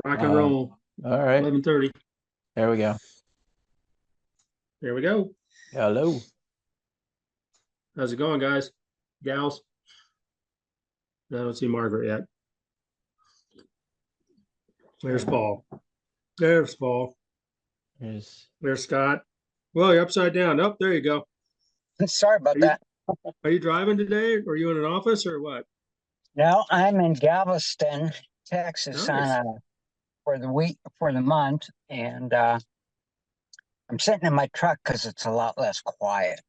Rock and roll. All right, 11:30. there we go. There we go. Hello. How's it going, guys? Gals? I don't see Margaret yet. There's Paul. There's Paul. There's There's Scott. Well, you're upside down. Oh, there you go. Sorry Are about you that. are you driving today? Are you in an office or what? Now I'm in Galveston, Texas, Nice. for the week for the month, and I'm sitting in my truck because it's a lot less quiet.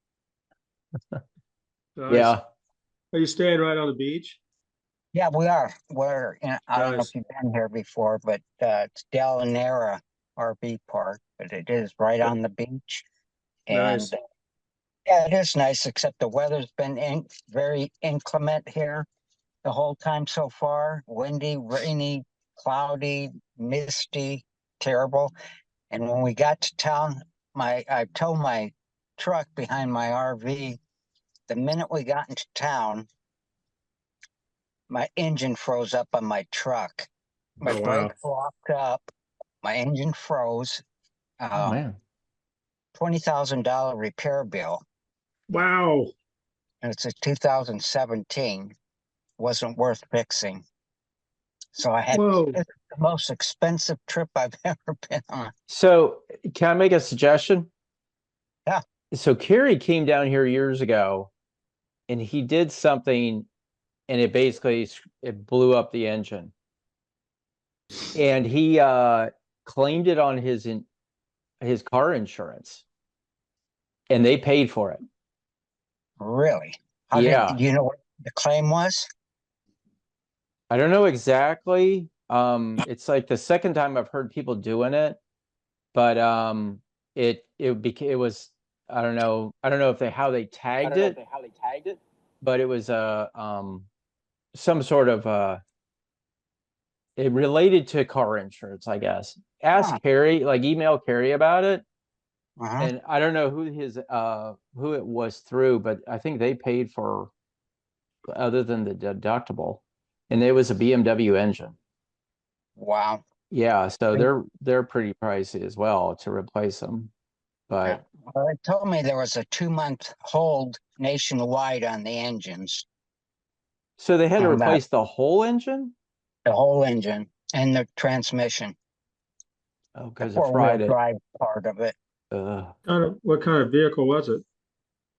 Nice. yeah. Are you staying right on the beach? Yeah, we are. I don't know if Nice. you've been here before, but it's Delanera RV Park, but it is right on the beach, and Nice. yeah, it is nice. Except the weather's been very inclement here the whole time so far. Windy, rainy, cloudy, misty, terrible. And when we got to town, I towed my truck behind my RV. The minute we got into town, my engine froze up on my truck. My Oh wow. brakes locked up. My engine froze. Oh Uh, man. $20,000 repair bill, Wow. and it's a 2017. Wasn't worth fixing. So I had Whoa. it's the most expensive trip I've ever been on. So can I make a suggestion? Yeah. So Kerry came down here years ago and he did something and it basically it blew up the engine. And he claimed it on his car insurance and they paid for it. Really? How did Yeah. you know what the claim was? I don't know exactly. It's like the second time I've heard people doing it, but it was I don't know if they how they tagged it, but it was some sort of it related to car insurance, I guess. Oh, Ask Kerry, like email Kerry about it. uh-huh. And I don't know who it was through, but I think they paid for other than the deductible. And it was a BMW engine. Wow. Yeah, so they're pretty pricey as well to replace them. Yeah. But Well, they told me there was a 2 month hold nationwide on the engines, so they had to about replace the whole engine? the whole engine and the transmission, Oh, the because it four-wheel fried it. drive part of it. What kind of vehicle was it?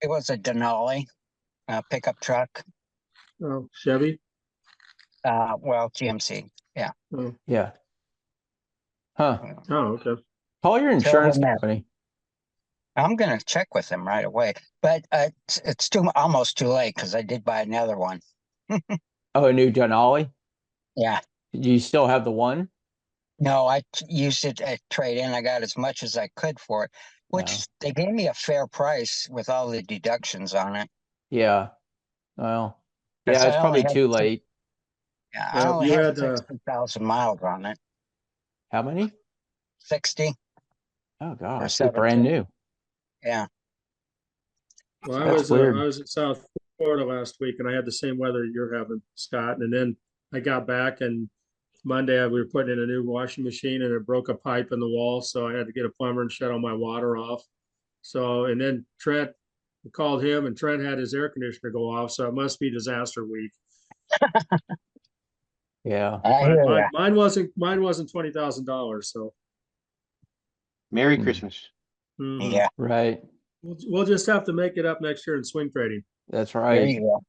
It was a Denali, pickup truck. Oh, Chevy. Well, GMC. Yeah. Oh, Yeah. Huh. oh, okay. Call your Terrible insurance mess. company. I'm gonna check with them right away, but it's too almost too late because I did buy another one. Oh, a new Denali? Yeah. Do you still have the one? No, used it at trade in. I got as much as I could for it, No. which they gave me a fair price with all the deductions on it. Yeah. Well, Because yeah, it's probably too late. yeah, I Yeah, only you had had 60,000 miles on it. How many? 60 Oh or gosh, it's brand 70. new. Yeah. well, So That's I weird. was in South Florida last week and I had the same weather you're having, Scott. And then I got back and Monday we were putting in a new washing machine and it broke a pipe in the wall, so I had to get a plumber and shut all my water off. So and then Trent called him and Trent had his air conditioner go off, so it must be disaster week. Yeah. I But hear ya. mine wasn't $20,000. So Merry Hmm. Christmas. mhm. Yeah, Right. We'll just have to make it up next year in swing trading. That's there right. you go.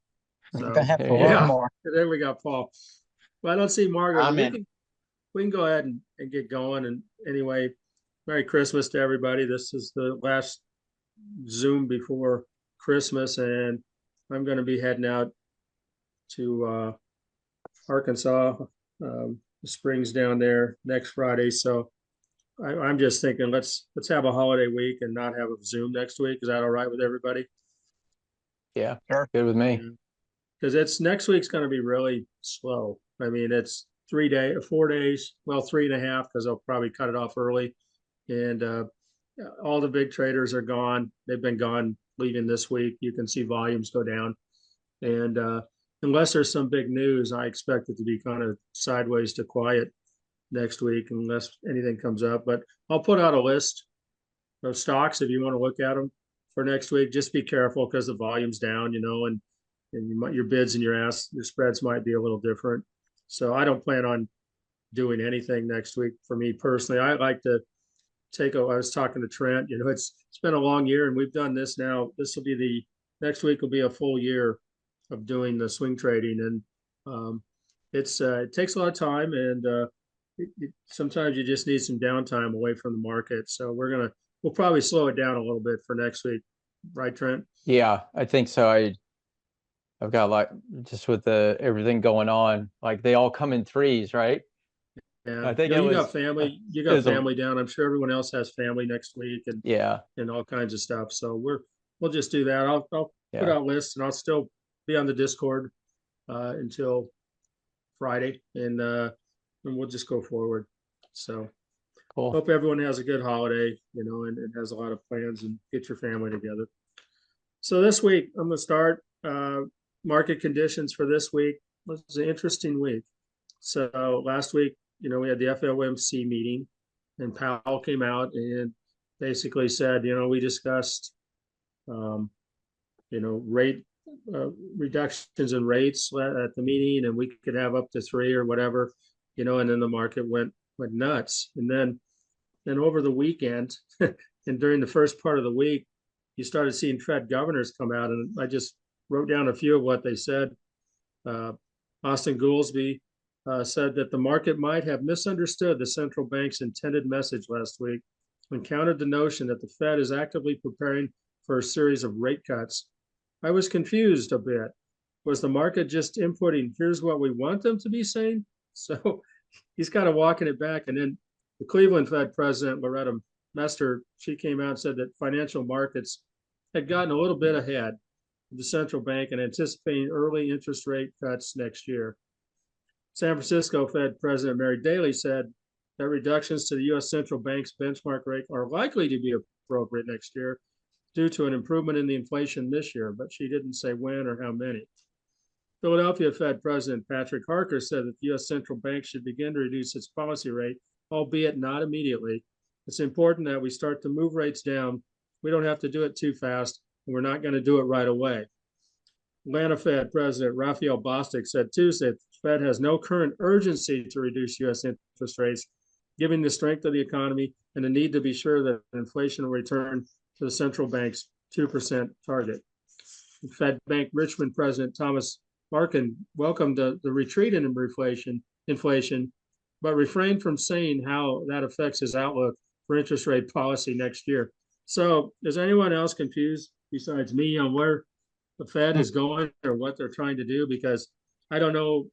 You're gonna So have to learn yeah, Yeah. more. there we got Paul. Well, I don't see Margaret. We Amen. can we can go ahead and get going. And anyway, Merry Christmas to everybody. This is the last Zoom before Christmas, and I'm going to be heading out to Arkansas, the springs down there next Friday. So I'm just thinking let's have a holiday week and not have a Zoom next week. Is that all right with everybody? Yeah. Sure. Good with me. Yeah. Because it's next week's going to be really slow. I mean, it's 3 day, 4 days, well, 3.5 because they'll probably cut it off early, and all the big traders are gone. They've been gone leaving this week. You can see volumes go down, and unless there's some big news, I expect it to be kind of sideways to quiet. next week unless anything comes up. But I'll put out a list of stocks if you want to look at them for next week. Just be careful because the volume's down, and your bids and your spreads might be a little different. So I don't plan on doing anything next week for me personally. I like to I was talking to Trent, it's been a long year and we've done this now. Next week will be a full year of doing the swing trading. And it takes a lot of time, and sometimes you just need some downtime away from the market. So we'll probably slow it down a little bit for next week. Right, Trent? Yeah, I think so. I've got like just with everything going on, like they all come in threes, right? Yeah, I think you got family. You got family down. I'm sure everyone else has family next week, and yeah, and all kinds of stuff. So we'll just do that. I'll put yeah, out lists, and I'll still be on the Discord until Friday, and we'll just go forward. So cool. hope everyone has a good holiday, and has a lot of plans, and get your family together. So this week I'm going to start market conditions for this week. It was an interesting week. So last week, we had the FOMC meeting, and Powell came out and basically said, we discussed, rate reductions in rates at the meeting, and we could have up to 3 or whatever, and then the market went nuts. And then over the weekend and during the first part of the week, you started seeing Fed governors come out, and I just wrote down a few of what they said. Austin Goolsbee said that the market might have misunderstood the central bank's intended message last week and countered the notion that the Fed is actively preparing for a series of rate cuts. I was confused a bit. Was the market just inputting, here's what we want them to be saying? So he's kind of walking it back. And then the Cleveland Fed president, Loretta Mester, she came out and said that financial markets had gotten a little bit ahead of the central bank and anticipating early interest rate cuts next year. San Francisco Fed President Mary Daly said that reductions to the U.S. central bank's benchmark rate are likely to be appropriate next year due to an improvement in the inflation this year, but she didn't say when or how many. Philadelphia Fed President Patrick Harker said that the U.S. central bank should begin to reduce its policy rate, albeit not immediately. It's important that we start to move rates down. We don't have to do it too fast, and we're not going to do it right away. Atlanta Fed President Raphael Bostic said Tuesday that the Fed has no current urgency to reduce U.S. interest rates, given the strength of the economy and the need to be sure that inflation will return to the central bank's 2% target. The Fed Bank Richmond President Thomas Markin welcomed the retreat in inflation, but refrained from saying how that affects his outlook for interest rate policy next year. So is anyone else confused besides me on where the Fed is going or what they're trying to do? Because I don't know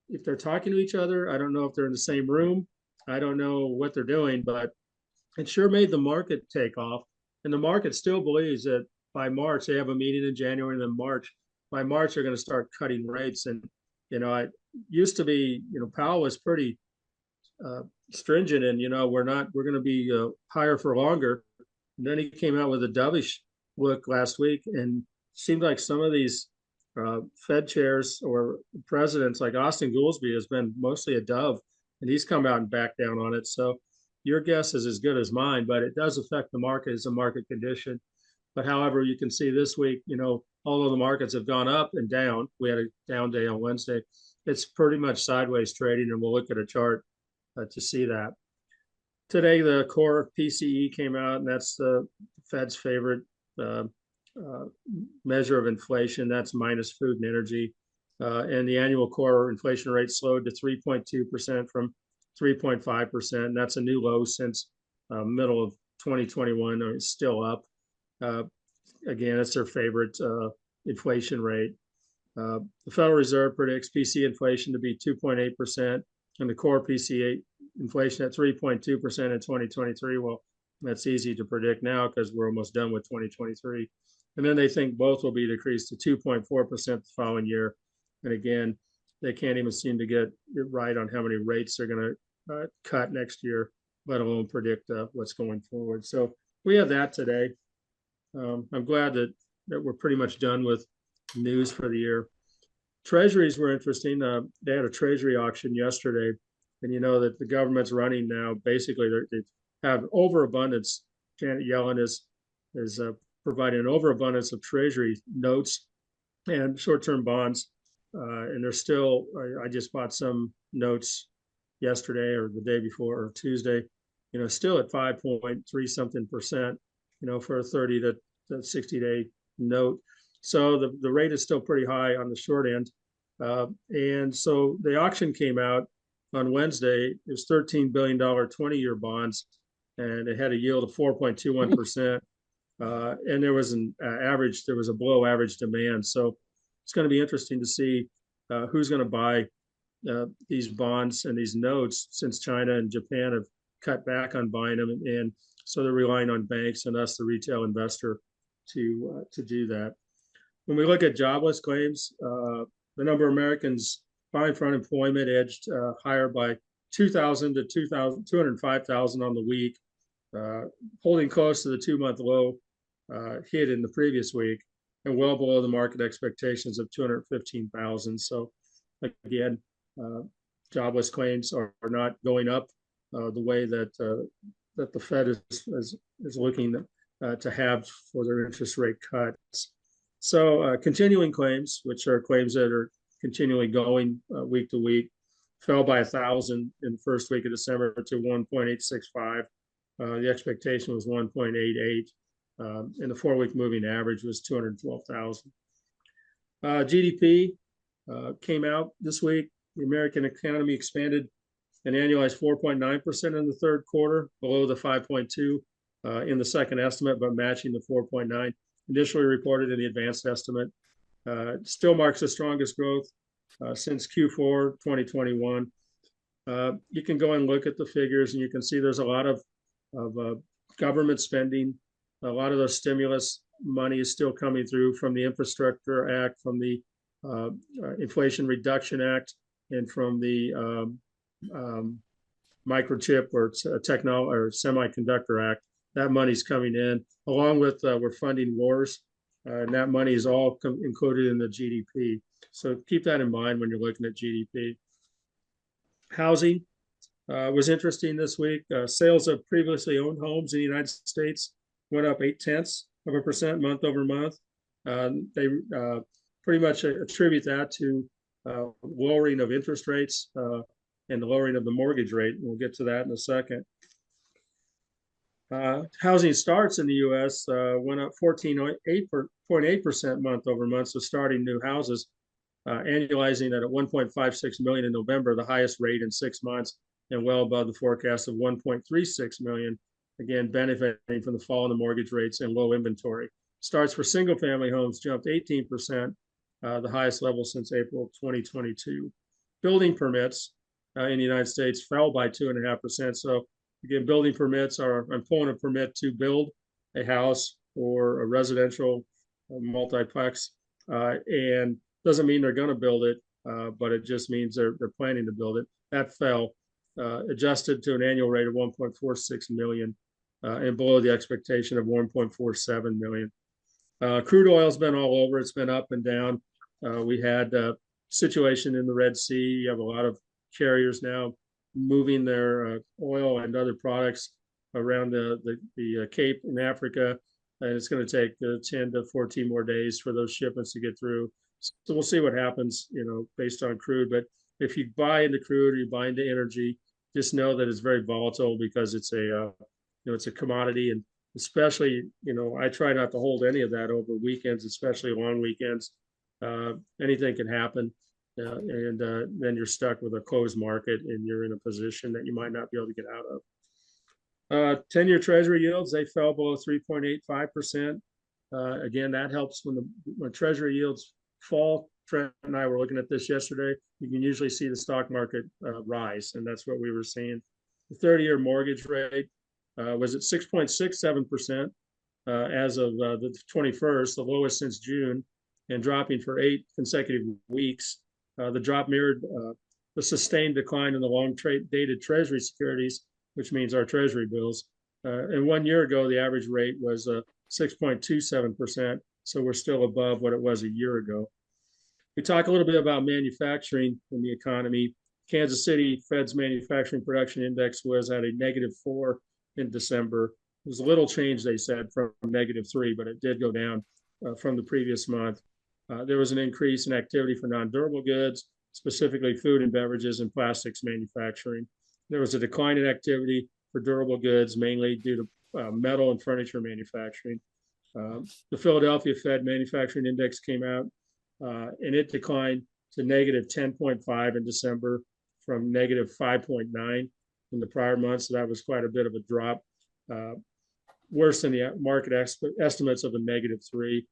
if they're talking to each other. I don't know if they're in the same room. I don't know what they're doing, but it sure made the market take off. And the market still believes that by March, they have a meeting in January, and then by March, they're going to start cutting rates. And, it used to be, Powell was pretty stringent, and, we're going to be higher for longer. And then he came out with a dovish look last week, and seemed like some of these Fed chairs or presidents, like Austin Goolsbee, has been mostly a dove, and he's come out and backed down on it. So your guess is as good as mine, but it does affect the market as a market condition. But however, you can see this week, although the markets have gone up and down, we had a down day on Wednesday, it's pretty much sideways trading, and we'll look at a chart to see that. Today, the core PCE came out, and that's the Fed's favorite measure of inflation. That's minus food and energy. And the annual core inflation rate slowed to 3.2% from 3.5%. That's a new low since middle of 2021. It's still up. Again, it's their favorite inflation rate. The Federal Reserve predicts PCE inflation to be 2.8% and the core PCE inflation at 3.2% in 2023. Well, that's easy to predict now because we're almost done with 2023. And then they think both will be decreased to 2.4% the following year. And again, they can't even seem to get it right on how many rates they're going to cut next year, let alone predict what's going forward. So we have that today. I'm glad that we're pretty much done with news for the year. Treasuries were interesting. They had a treasury auction yesterday, And you know that the government's running now, basically they have overabundance. Janet Yellen is providing an overabundance of treasury notes and short-term bonds. And they're still, I just bought some notes yesterday or the day before or Tuesday, still at 5.3 something percent, for a 30 to 60-day note. So the rate is still pretty high on the short end. And so the auction came out on Wednesday. It was $13 billion 20-year bonds, and it had a yield of 4.21%. And there was an average, there was a below average demand. So it's going to be interesting to see who's going to buy these bonds and these notes, since China and Japan have cut back on buying them, and so they're relying on banks and us, the retail investor, to do that. When we look at jobless claims, the number of Americans vying for unemployment edged higher by 2,000 to 205,000 on the week, holding close to the 2-month low hit in the previous week, and well below the market expectations of 215,000. So again, jobless claims are not going up the way that the Fed is looking to have for their interest rate cuts. So continuing claims, which are claims that are continually going week to week, fell by 1,000 in the first week of December to 1.865. The expectation was 1.88. And the 4-week moving average was 212,000. GDP came out this week. The American economy expanded an annualized 4.9% in the third quarter, below the 5.2 in the second estimate, but matching the 4.9 initially reported in the advanced estimate. Still marks the strongest growth since Q4 2021. You can go and look at the figures, and you can see there's a lot of government spending. A lot of the stimulus money is still coming through from the Infrastructure Act, from the Inflation Reduction Act, and from the microchip or semiconductor act. That money's coming in, along with we're funding wars, and that money is all included in the GDP. So keep that in mind when you're looking at GDP. Housing was interesting this week. Sales of previously owned homes in the United States went up 0.8% month over month. They pretty much attribute that to lowering of interest rates and the lowering of the mortgage rate. We'll get to that in a second. Housing starts in the U.S. Went up 14.8% month over month, so starting new houses, annualizing at 1.56 million in November, the highest rate in 6 months, and well above the forecast of 1.36 million, again benefiting from the fall in the mortgage rates and low inventory. Starts for single-family homes jumped 18%, the highest level since April 2022. Building permits in the United States fell by 2.5%. So again, building permits are, I'm pulling a permit to build a house or a residential multiplex, and doesn't mean they're going to build it, but it just means they're planning to build it. That fell, adjusted to an annual rate of 1.46 million, and below the expectation of 1.47 million. Crude oil's been all over. It's been up and down. We had a situation in the Red Sea. You have a lot of carriers now moving their oil and other products around the Cape in Africa, and it's going to take 10 to 14 more days for those shipments to get through. So we'll see what happens, based on crude. But if you buy into crude or you buy into energy, just know that it's very volatile because it's it's a commodity, and especially, I try not to hold any of that over weekends, especially long weekends. Anything can happen. And then you're stuck with a closed market, and you're in a position that you might not be able to get out of. 10-year Treasury yields, they fell below 3.85%. Again, that helps when Treasury yields fall. Trent and I were looking at this yesterday. You can usually see the stock market rise, and that's what we were seeing. The 30-year mortgage rate was at 6.67% as of the 21st, the lowest since June, and dropping for 8 consecutive weeks. The drop mirrored the sustained decline in the long-dated Treasury securities, which means our Treasury bills. And 1 year ago, the average rate was 6.27%, so we're still above what it was a year ago. We talk a little bit about manufacturing in the economy. Kansas City Fed's manufacturing production index was at a -4 in December. It was a little change, they said, from -3, but it did go down from the previous month. There was an increase in activity for non-durable goods, specifically food and beverages and plastics manufacturing. There was a decline in activity for durable goods, mainly due to metal and furniture manufacturing. The Philadelphia Fed Manufacturing Index came out and it declined to -10.5 in December from -5.9 in the prior month. So that was quite a bit of a drop, worse than the market estimates of a -3.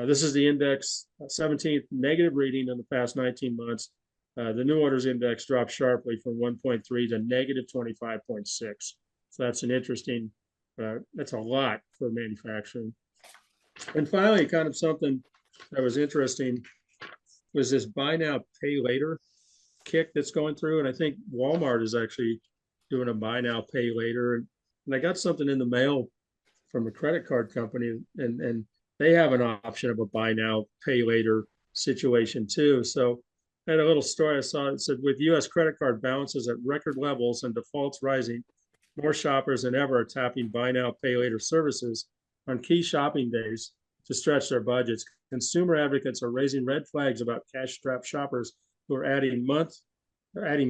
This is the index 17th negative reading in the past 19 months. The new orders index dropped sharply from 1.3 to -25.6. So that's an interesting, that's a lot for manufacturing. And finally, kind of something that was interesting was this buy now, pay later kick that's going through. And I think Walmart is actually doing a buy now, pay later. And I got something in the mail from a credit card company, and they have an option of a buy now, pay later situation too. So I had a little story I saw. It said, with US credit card balances at record levels and defaults rising, more shoppers than ever are tapping buy now, pay later services on key shopping days to stretch their budgets. Consumer advocates are raising red flags about cash-strapped shoppers who are adding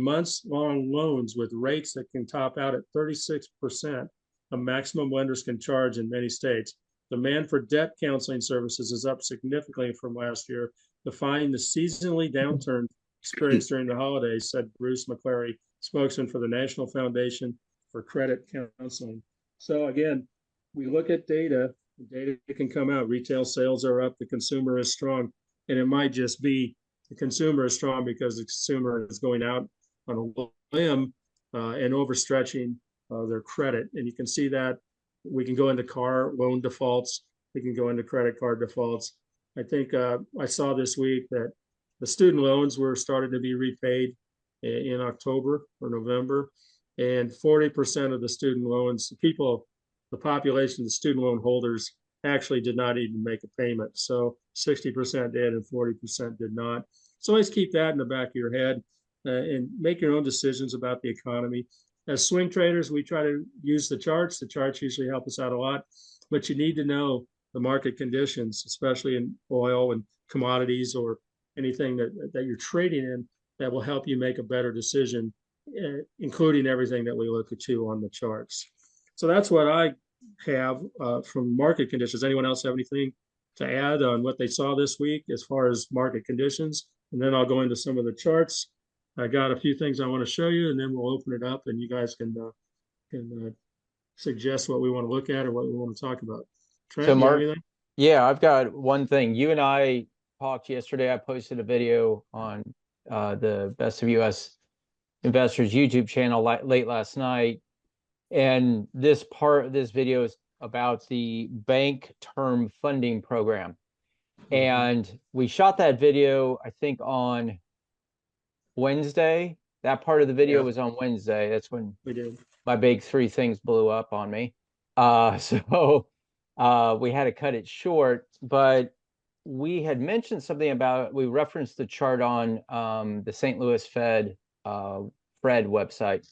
months-long loans with rates that can top out at 36%, a maximum lenders can charge in many states. Demand for debt counseling services is up significantly from last year, defying the seasonally downturn experienced during the holidays, said Bruce McClary, spokesman for the National Foundation for Credit Counseling. So again, we look at data, the data can come out, retail sales are up, the consumer is strong, and it might just be the consumer is strong because the consumer is going out on a limb and overstretching their credit. And you can see that we can go into car loan defaults, we can go into credit card defaults. I think I saw this week that the student loans were started to be repaid in October or November, and 40% of the student loans, the population, the student loan holders actually did not even make a payment. So 60% did and 40% did not. So always keep that in the back of your head and make your own decisions about the economy. As swing traders, we try to use the charts. The charts usually help us out a lot, but you need to know the market conditions, especially in oil and commodities or anything that you're trading in, that will help you make a better decision, including everything that we look at too on the charts. So that's what I have from market conditions. Anyone else have anything to add on what they saw this week as far as market conditions? And then I'll go into some of the charts. I got a few things I want to show you, and then we'll open it up, and you guys can suggest what we want to look at or what we want to talk about. Trent, So Mark, anything? yeah, I've got one thing. You and I talked yesterday. I posted a video on the Best of US Investors YouTube channel late last night. And this video is about the bank term funding program. And we shot that video, I think, on Wednesday. That part of the video was on Wednesday. That's when We did. my big three things blew up on me. So we had to cut it short, but we had mentioned something about, we referenced the chart on the St. Louis Fed Fred website.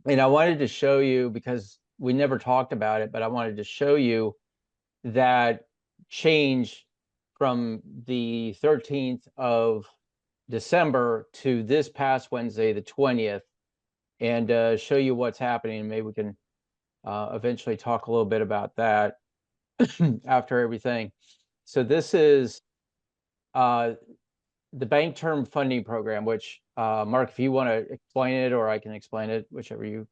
And I wanted to show you, because we never talked about it, but I wanted to show you that change from the 13th of December to this past Wednesday, the 20th, and show you what's happening. Maybe we can eventually talk a little bit about that after everything. So this is the bank term funding program, which Mark, if you want to explain it, or I can explain it, whichever you.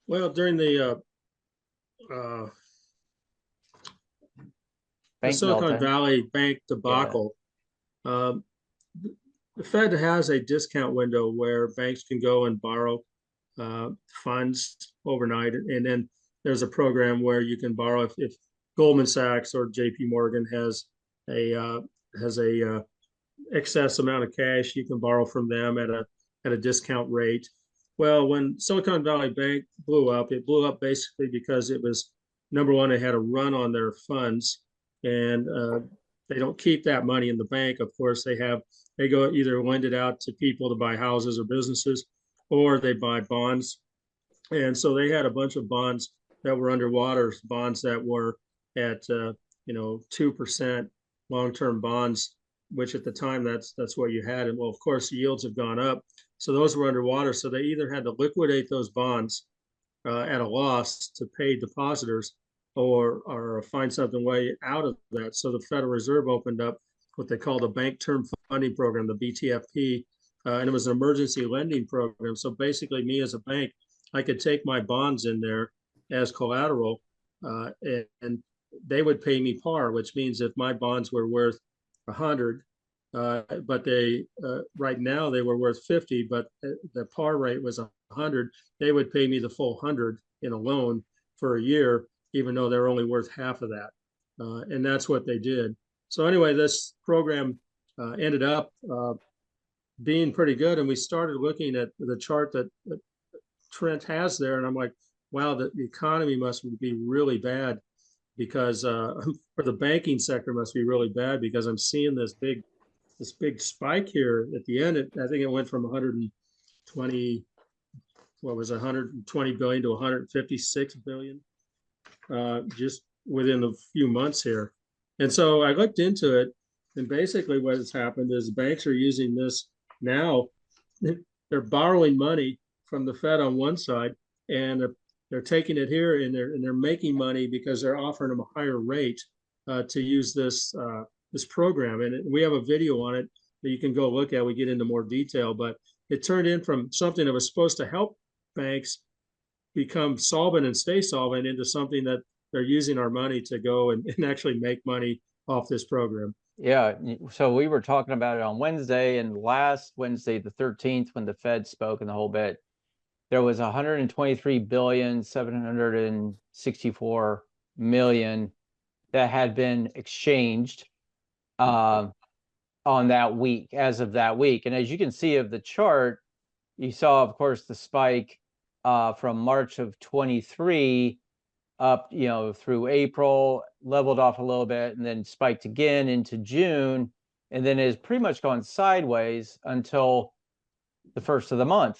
Well, during the Silicon Valley Bank debacle, the Fed has a discount window where banks can go and borrow funds overnight, and then there's a program where you can borrow if Goldman Sachs or JP Morgan has a excess amount of cash, you can borrow from them at a discount rate. Well, when Silicon Valley Bank blew up, it blew up basically because it was, number one, it had a run on their funds, and they don't keep that money in the bank. Of course, they go either lend it out to people to buy houses or businesses, or they buy bonds. And so they had a bunch of bonds that were underwater, bonds that were at 2% long-term bonds, which at the time that's what you had. And well, of course, yields have gone up, so those were underwater. So they either had to liquidate those bonds at a loss to pay depositors, or find something way out of that. So the Federal Reserve opened up what they call the Bank Term Funding Program, the BTFP, and it was an emergency lending program. So basically, me as a bank, I could take my bonds in there as collateral, and they would pay me par, which means if my bonds were worth 100, but they right now they were worth 50, but the par rate was 100, they would pay me the full 100 in a loan for a year, even though they're only worth half of that. And that's what they did. So anyway, this program ended up being pretty good. And we started looking at the chart that Trent has there. And I'm like, wow, the economy must be really bad, because or the banking sector must be really bad, because I'm seeing this big spike here at the end. I think it went from 120, what was 120 billion to 156 billion, just within a few months here. And so I looked into it, and basically what has happened is banks are using this now. They're borrowing money from the Fed on one side, and they're taking it here, and they're making money because they're offering them a higher rate to use this program. And we have a video on it that you can go look at. We get into more detail, but it turned in from something that was supposed to help banks become solvent and stay solvent into something that they're using our money to go and actually make money off this program. Yeah, so we were talking about it on Wednesday, and last Wednesday, the 13th, when the Fed spoke and the whole bit, there was 123,764 million that had been exchanged on that week, as of that week. And as you can see of the chart, you saw, of course, the spike from March of 23 up, through April, leveled off a little bit, and then spiked again into June, and then has pretty much gone sideways until the first of the month,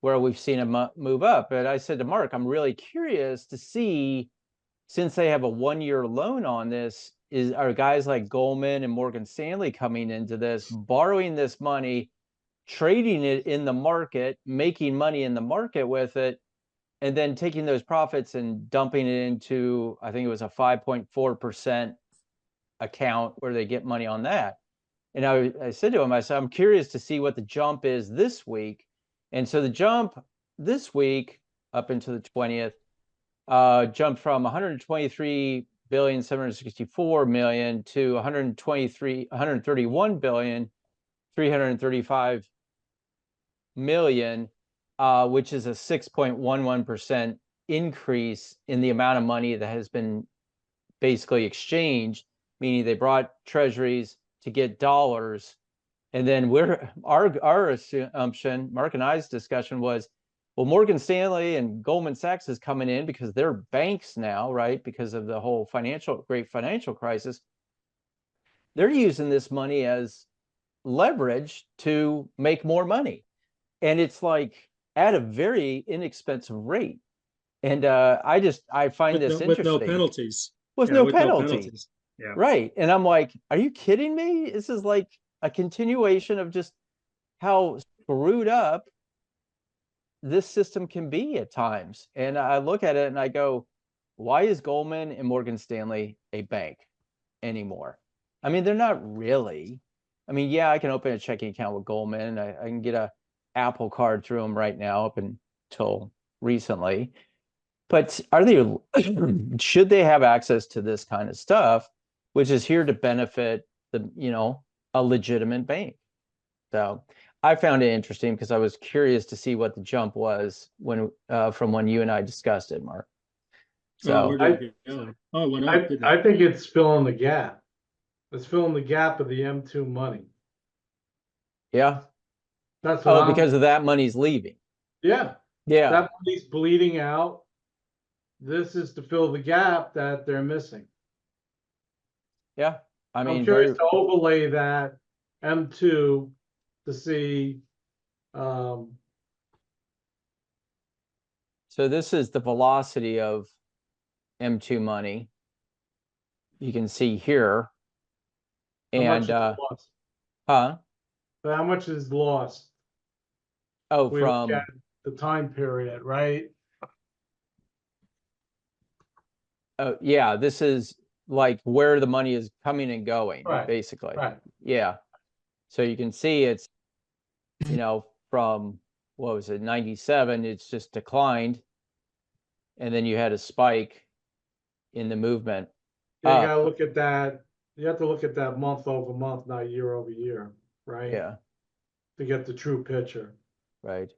where we've seen it move up. But I said to Mark, I'm really curious to see, since they have a 1-year loan on this, are guys like Goldman and Morgan Stanley coming into this, borrowing this money, trading it in the market, making money in the market with it, and then taking those profits and dumping it into, I think it was a 5.4% account where they get money on that. And I said to him, I said, I'm curious to see what the jump is this week. And so the jump this week up into the 20th jumped from 123,764 million to 131,335 million, which is a 6.11% increase in the amount of money that has been basically exchanged, meaning they brought treasuries to get dollars. And then our assumption, Mark and I's discussion was, well, Morgan Stanley and Goldman Sachs is coming in because they're banks now, right? Because of the whole great financial crisis. They're using this money as leverage to make more money. And it's like at a very inexpensive rate. And I find this interesting. With no penalties. With no penalties. Yeah. Right. And I'm like, are you kidding me? This is like a continuation of just how screwed up this system can be at times. And I look at it and I go, why is Goldman and Morgan Stanley a bank anymore? I mean, they're not really. I mean, yeah, I can open a checking account with Goldman. I can get a Apple card through them right now up until recently. But should they have access to this kind of stuff, which is here to benefit a legitimate bank? So I found it interesting because I was curious to see what the jump was from when you and I discussed it, Mark. So I think it's filling the gap. It's filling the gap of the M2 money. Yeah. That's what because of that money's leaving. Yeah. Yeah. That money's bleeding out. This is to fill the gap that they're missing. Yeah. I I'm mean, curious very, to overlay that M2 to see, so this is the velocity of M2 money. You can see here. how much And, is lost. huh? How much is lost? Oh, We look from, at the time period, right? yeah, this is like where the money is coming and going, Right, basically. right. Yeah. So you can see it's, from, what was it, 97, it's just declined. And then you had a spike in the movement You up. gotta look at that, you have to look at that month over month, not year over year, right? Yeah, To get the true picture. right.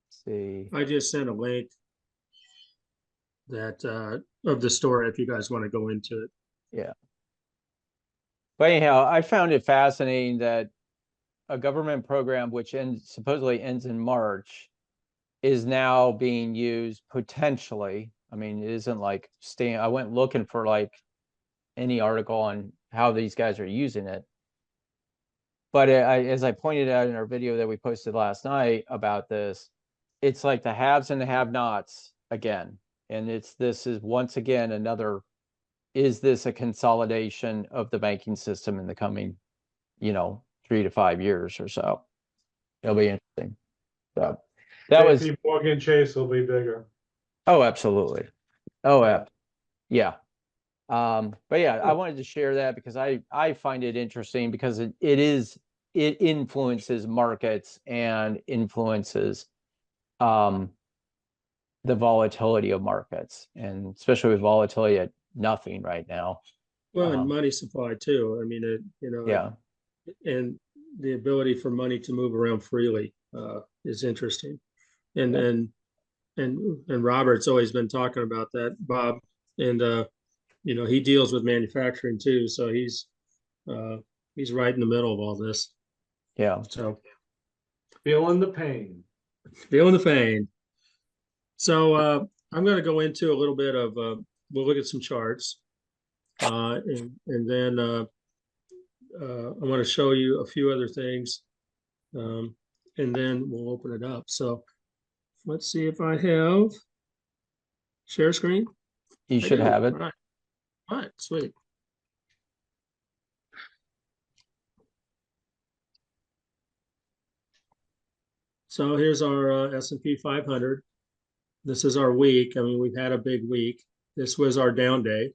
Let's see. I just sent a link that of the story if you guys want to go into it. Yeah. But anyhow, I found it fascinating that a government program which supposedly ends in March is now being used potentially. I mean, it isn't like I went looking for like any article on how these guys are using it. But as I pointed out in our video that we posted last night about this, it's like the haves and the have-nots again. And this is once again another, is this a consolidation of the banking system in the coming, 3 to 5 years or so? It'll be interesting. So that was, JP Morgan Chase will be bigger. oh, absolutely. Oh, yeah. But yeah, I wanted to share that because I find it interesting because it influences markets and influences the volatility of markets, and especially with volatility at nothing right now. Well, and money supply too. I mean, Yeah, and the ability for money to move around freely is interesting. And Yep. and Robert's always been talking about that, Bob. And he deals with manufacturing too, so he's right in the middle of all this. yeah. So Feeling the pain. feeling the pain. So I'm going to go into a little bit of we'll look at some charts, and then I want to show you a few other things, and then we'll open it up. So let's see if I have share screen. You I should do. have it. All right, sweet. So here's our S&P 500. This is our week. I mean, we've had a big week. This was our down day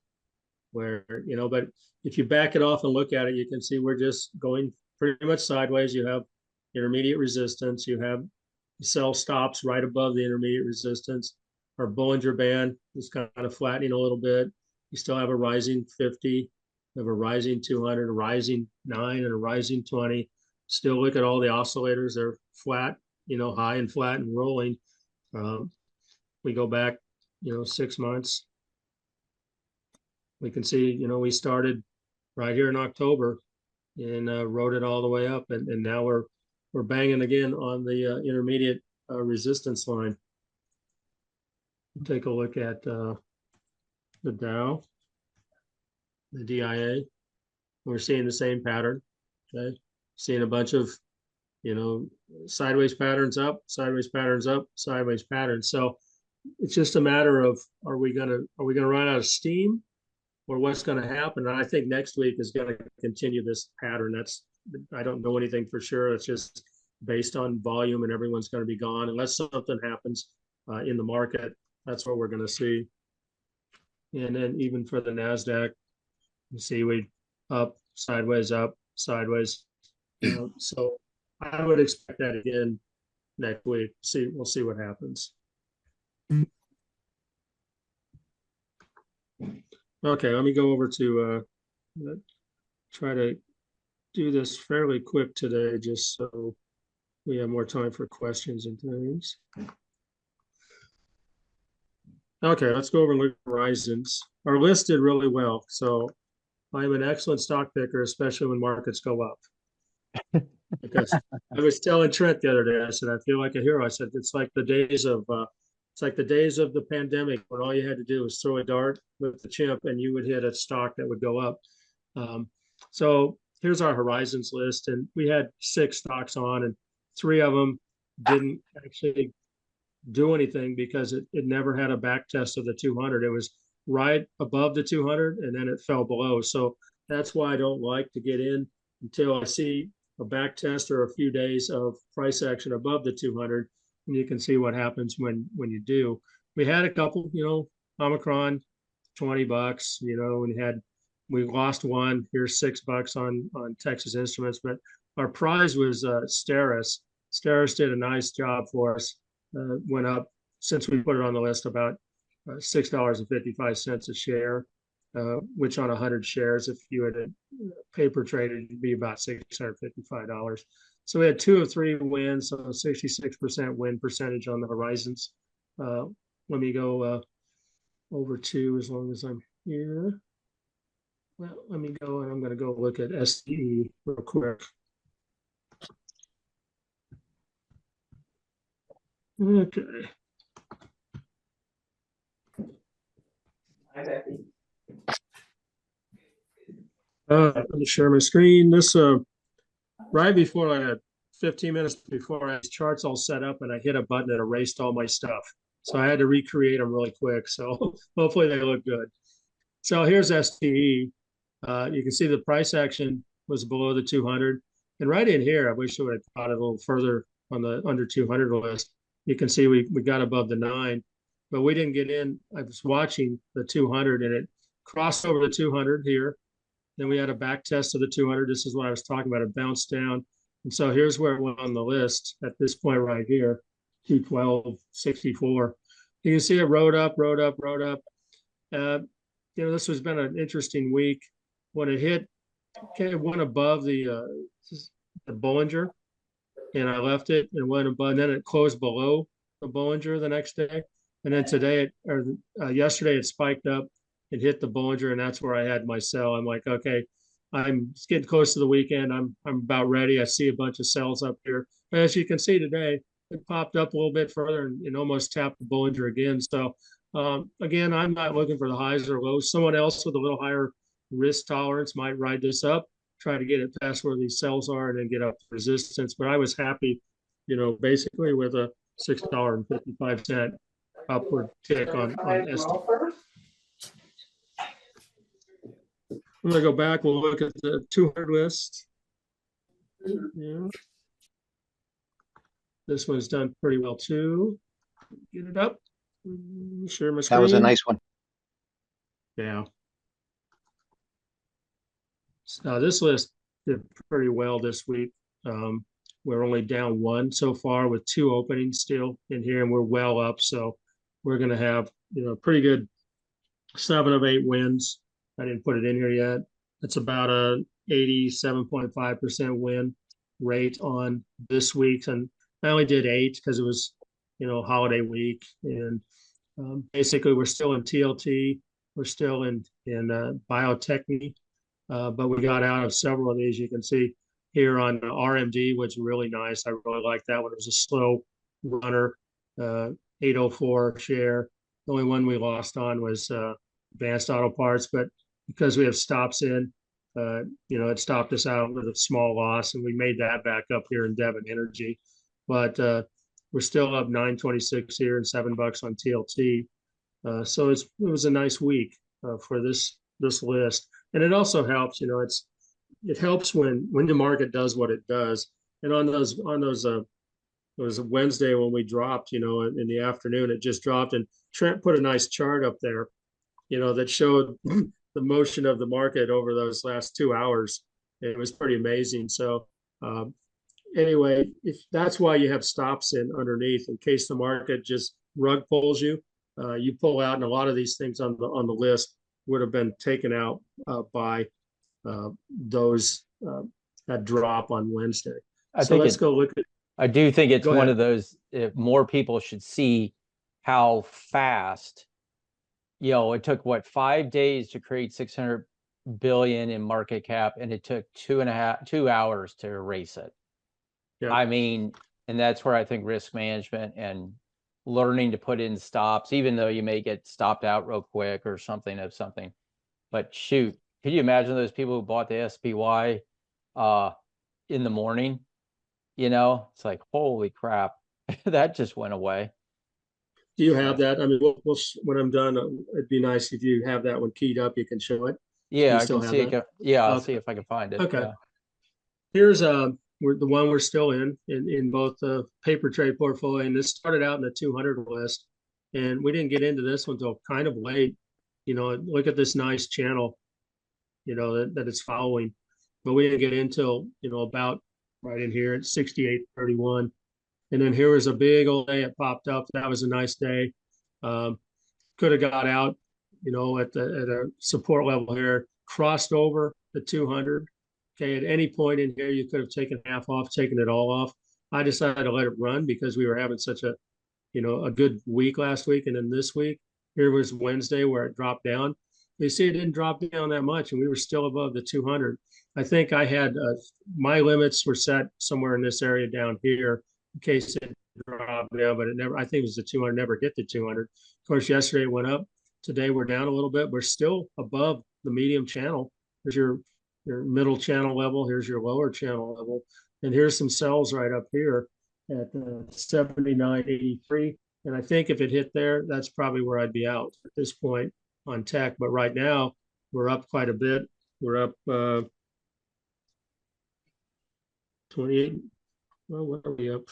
where, but if you back it off and look at it, you can see we're just going pretty much sideways. You have intermediate resistance. You have sell stops right above the intermediate resistance. Our Bollinger Band is kind of flattening a little bit. You still have a rising 50, you have a rising 200, a rising 9, and a rising 20. Still look at all the oscillators. They're flat, high and flat and rolling. We go back, 6 months. We can see, we started right here in October and rode it all the way up. And now we're banging again on the intermediate resistance line. Take a look at the Dow, the DIA. We're seeing the same pattern. Okay, seeing a bunch of sideways patterns up, sideways patterns up, sideways patterns. So it's just a matter of are we gonna run out of steam, or what's going to happen? And I think next week is going to continue this pattern. I don't know anything for sure. It's just based on volume, and everyone's going to be gone unless something happens in the market. That's what we're going to see. And then even for the NASDAQ, you see we up, sideways, sideways. So I would expect that again next week. We'll see what happens. Okay, let me go over to try to do this fairly quick today, just so we have more time for questions and things. Okay, let's go over horizons. Our list did really well, so I'm an excellent stock picker, especially when markets go up. Because I was telling Trent the other day, I said I feel like a hero. I said it's like the days of the pandemic when all you had to do was throw a dart with the chimp and you would hit a stock that would go up. So here's our horizons list, and we had 6 stocks on, and 3 of them didn't actually do anything because it never had a back test of the 200. It was right above the 200 and then it fell below. So that's why I don't like to get in until I see a back test or a few days of price action above the 200, and you can see what happens when you do. We had a couple, Omicron, $20, and we lost one. Here's $6 on Texas Instruments, but our prize was Steris. Steris did a nice job for us. Went up since we put it on the list about $6.55 a share, which on 100 shares, if you had a paper traded, it'd be about $655. So we had 2 of 3 wins, so 66% win percentage on the horizons. Let me go over to, as long as I'm here. Well, let me go, and I'm going to go look at SDE real quick. Okay. Let me share my screen. This right before, like 15 minutes before, I had charts all set up, and I hit a button that erased all my stuff. So I had to recreate them really quick. So hopefully they look good. So here's STE. You can see the price action was below the 200, and right in here, I wish I would have caught it a little further on the under 200 list. You can see we got above the 9, but we didn't get in. I was watching the 200, and it crossed over the 200 here. Then we had a back test of the 200. This is what I was talking about. It bounced down. And so here's where it went on the list at this point right here, 212.64. You can see it rode up. This has been an interesting week. When it hit, it went above the Bollinger, and I left it and went above, and then it closed below the Bollinger the next day. And then today, yesterday, it spiked up. It hit the Bollinger, and that's where I had my sell. I'm like, okay, it's getting close to the weekend. I'm about ready. I see a bunch of sells up here. But as you can see today, it popped up a little bit further and almost tapped the Bollinger again. So again, I'm not looking for the highs or lows. Someone else with a little higher risk tolerance might ride this up, try to get it past where these sells are, and then get up to resistance. But I was happy, basically with a $6.55 upward tick on ST. I'm going to go back. We'll look at the 200 list. Yeah. This one's done pretty well too. Get it up. Share my screen. That was a nice one. Yeah. So this list did pretty well this week. We're only down 1 so far with 2 openings still in here, and we're well up. So we're going to have, pretty good 7 of 8 wins. I didn't put it in here yet. It's about a 87.5% win rate on this week's, and I only did 8 because it was, holiday week. And basically, we're still in TLT, we're still in biotechny, but we got out of several of these. You can see here on RMD, which is really nice. I really like that one. It was a slow runner, 804 share. The only one we lost on was Advanced Auto Parts, but because we have stops in, it stopped us out with a small loss, and we made that back up here in Devon Energy. But we're still up 926 here and $7 on TLT. So it was a nice week for this list, and it also helps. It helps when the market does what it does. And on those it was a Wednesday when we dropped, in the afternoon, it just dropped, and Trent put a nice chart up there, that showed the motion of the market over those last 2 hours. It was pretty amazing. So anyway, if that's why you have stops in underneath, in case the market just rug pulls you, you pull out, and a lot of these things on the list would have been taken out by those that drop on Wednesday. Let's go look at. I do think it's one of those, more people should see how fast, it took 5 days to create 600 billion in market cap, and it took 2 hours to erase it. Yeah. I mean, and that's where I think risk management and learning to put in stops, even though you may get stopped out real quick or something, but shoot, can you imagine those people who bought the SPY in the morning? You know, it's like, holy crap, that just went away. Do you have that? I mean, when I'm done, it'd be nice if you have that one keyed up, you can show it. Yeah, You I still can have see it. that? Yeah, I'll see Okay. if I can find it. Okay. Yeah. Here's we're the one we're still in both the paper trade portfolio, and this started out in the 200 list, and we didn't get into this one until kind of late. You know, look at this nice channel, you know, that it's following, but we didn't get into, you know, about right in here at 68.31, and then here was a big old day. It popped up. That was a nice day. Could have got out, you know, at a support level here, crossed over the 200. Okay, at any point in here, you could have taken half off, taken it all off. I decided to let it run because we were having such a, you know, a good week last week, and then this week, here was Wednesday where it dropped down. You see, it didn't drop down that much, and we were still above the 200. I think I had my limits were set somewhere in this area down here in case it dropped down, but it never. I think it was the 200, never hit the 200. Of course, yesterday it went up. Today we're down a little bit. We're still above the medium channel. Here's your middle channel level. Here's your lower channel level, and here's some cells right up here at 79.83. And I think if it hit there, that's probably where I'd be out at this point on tech. But right now, we're up quite a bit. We're up 28. Well, what are we up?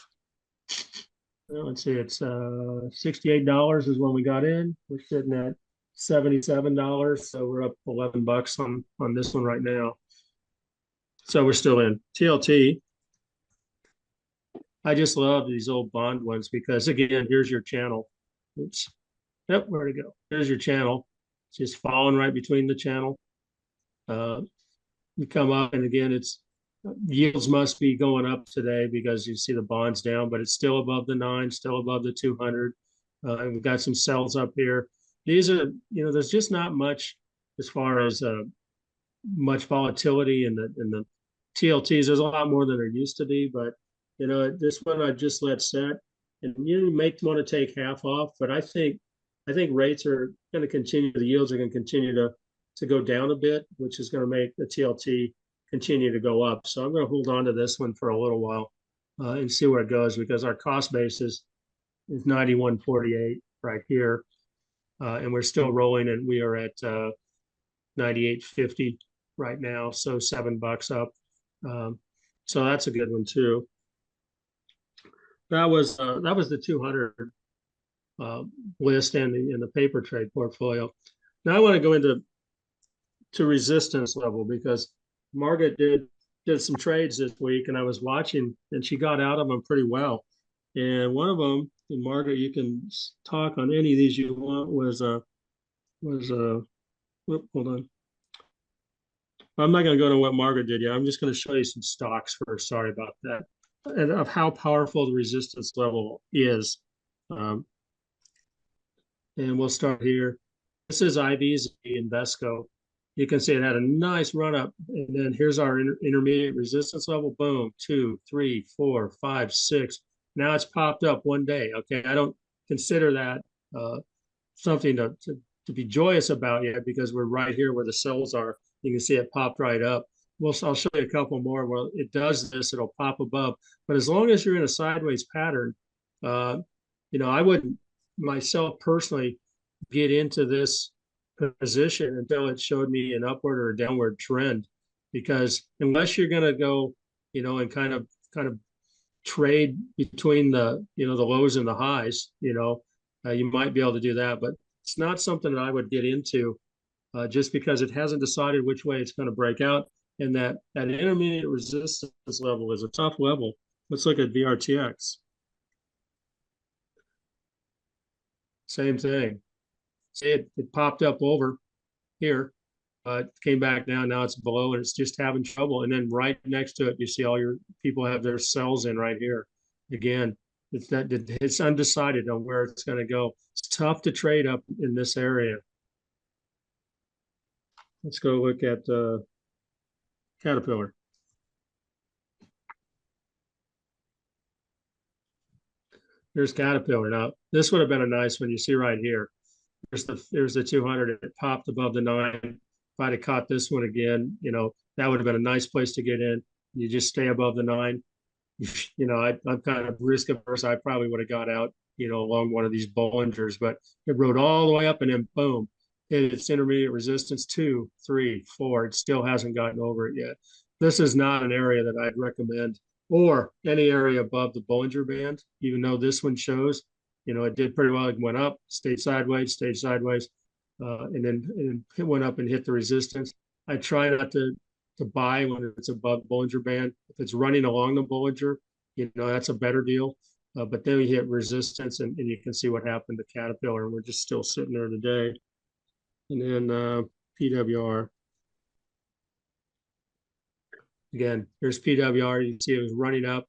Well, let's see, it's $68 is when we got in. We're sitting at $77. So we're up 11 bucks on this one right now. So we're still in. TLT. I just love these old bond ones because again, here's your channel. Oops. Yep, where'd it go? Here's your channel. It's just falling right between the channel. You come up and again, it's yields must be going up today because you see the bonds down, but it's still above the 9, still above the 200. And we've got some cells up here. These are, you know, there's just not much as far as much volatility in the TLTs. There's a lot more than there used to be, but you know, this one I just let set, and you may want to take half off, but I think rates are going to continue. The yields are going to continue to go down a bit, which is going to make the TLT continue to go up. So I'm going to hold on to this one for a little while and see where it goes because our cost basis is 91.48 right here, and we're still rolling, and we are at 98.50 right now, so $7 up. So that's a good one too. That was the 200 list and in the paper trade portfolio. Now I want to go into resistance level because Margaret did some trades this week, and I was watching, and she got out of them pretty well. And one of them, and Margaret, you can talk on any of these you want, was hold on. I'm not going to go to what Margaret did yet. I'm just going to show you some stocks first. Sorry about that. And of how powerful the resistance level is. And we'll start here. This is IVZ Invesco. You can see it had a nice run up. And then here's our intermediate resistance level. Boom, 2, 3, 4, 5, 6. Now it's popped up one day. Okay, I don't consider that something to be joyous about yet because we're right here where the cells are. You can see it popped right up. Well, I'll show you a couple more. Well, it does this, it'll pop above. But as long as you're in a sideways pattern, you know, I wouldn't myself personally get into this position until it showed me an upward or a downward trend. Because unless you're going to go, you know, and kind of trade between the, you know, the lows and the highs, you know, you might be able to do that. But it's not something that I would get into just because it hasn't decided which way it's going to break out. And that intermediate resistance level is a tough level. Let's look at VRTX. Same thing. See, it popped up over here, came back down. Now it's below and it's just having trouble. And then right next to it, you see all your people have their cells in right here. Again, it's undecided on where it's going to go. It's tough to trade up in this area. Let's go look at Caterpillar. Here's Caterpillar. Now, this would have been a nice one. You see right here. There's the 200. It popped above the 9. if I'd have caught this one again, that would have been a nice place to get in. You just stay above the 9. I'm kind of risk averse. I probably would have got out, along one of these Bollingers, but it rode all the way up and then boom, hit its intermediate resistance 2, 3, 4. It still hasn't gotten over it yet. This is not an area that I'd recommend, or any area above the Bollinger Band, even though this one shows, it did pretty well. It went up, stayed sideways, and then it went up and hit the resistance. I try not to buy when it's above Bollinger Band. If it's running along the Bollinger, that's a better deal. But then we hit resistance, and you can see what happened to Caterpillar, and we're just still sitting there today. And then PWR. Again, here's PWR. You can see it was running up,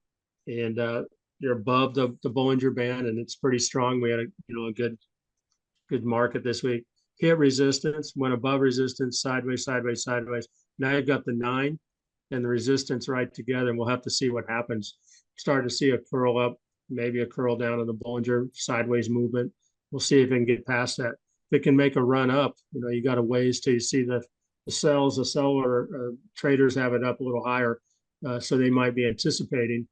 and you're above the Bollinger Band, and it's pretty strong. We had a good market this week. Hit resistance, went above resistance, sideways. Now you've got the 9 and the resistance right together, and we'll have to see what happens. Starting to see a curl up, maybe a curl down on the Bollinger, sideways movement. We'll see if it can get past that. If it can make a run up, you got a ways till you see the seller traders have it up a little higher, so they might be anticipating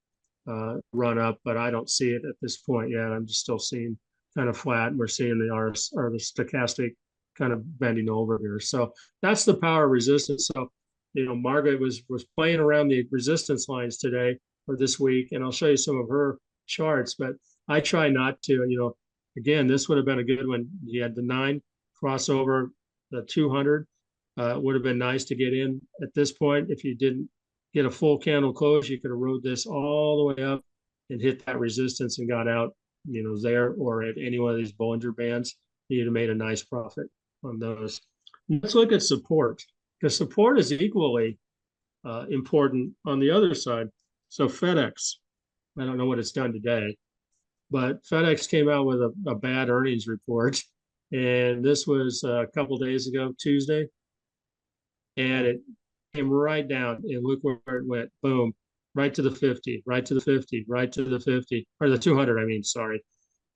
run up, but I don't see it at this point yet. I'm just still seeing kind of flat, and we're seeing the RS or the stochastic kind of bending over here. So that's the power resistance. So, Margaret was playing around the resistance lines today or this week, and I'll show you some of her charts, but I try not to, again, this would have been a good one. You had the 9 crossover, the 200, would have been nice to get in at this point. If you didn't get a full candle close, you could have rode this all the way up and hit that resistance and got out, there or at any one of these Bollinger Bands. You'd have made a nice profit on those. Let's look at support, because support is equally important on the other side. So FedEx, I don't know what it's done today, but FedEx came out with a bad earnings report, and this was a couple days ago, Tuesday, and it came right down, and look where it went. Boom, right to the 50, right to the 50, right to the 50, or the 200, I mean, sorry.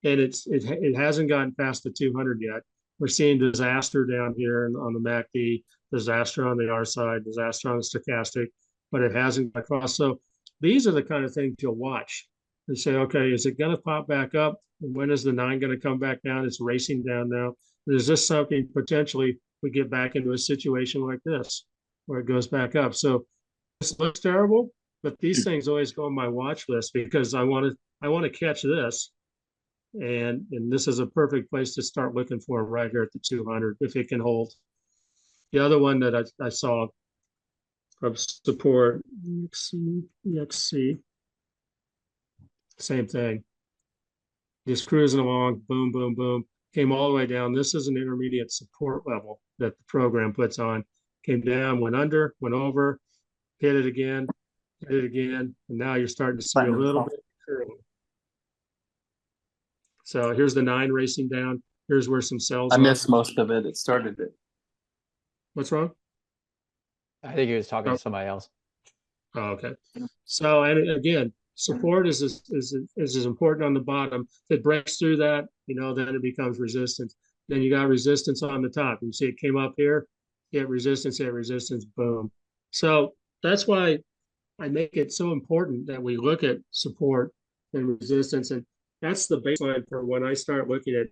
And it hasn't gotten past the 200 yet. We're seeing disaster down here on the MACD, disaster on the R side, disaster on the stochastic, but it hasn't got across. So these are the kind of things you'll watch and say, okay, is it going to pop back up? When is the 9 going to come back down? It's racing down now. Is this something potentially we get back into a situation like this where it goes back up? So this looks terrible, but these things always go on my watch list because I want to catch this. And this is a perfect place to start looking for right here at the 200 if it can hold. The other one that I saw from support, EXC, same thing. Just cruising along, boom, boom, boom, came all the way down. This is an intermediate support level that the program puts on. Came down, went under, went over, hit it again, and now you're starting to see a little bit of curling. So here's the 9 racing down. Here's where some cells. I missed most of it. It started it. What's wrong? I think he was talking to somebody else. Oh, okay. So, and again, support is as important on the bottom. If it breaks through that, then it becomes resistance. Then you got resistance on the top. You see it came up here, hit resistance, boom. So that's why I make it so important that we look at support and resistance. And that's the baseline for when I start looking at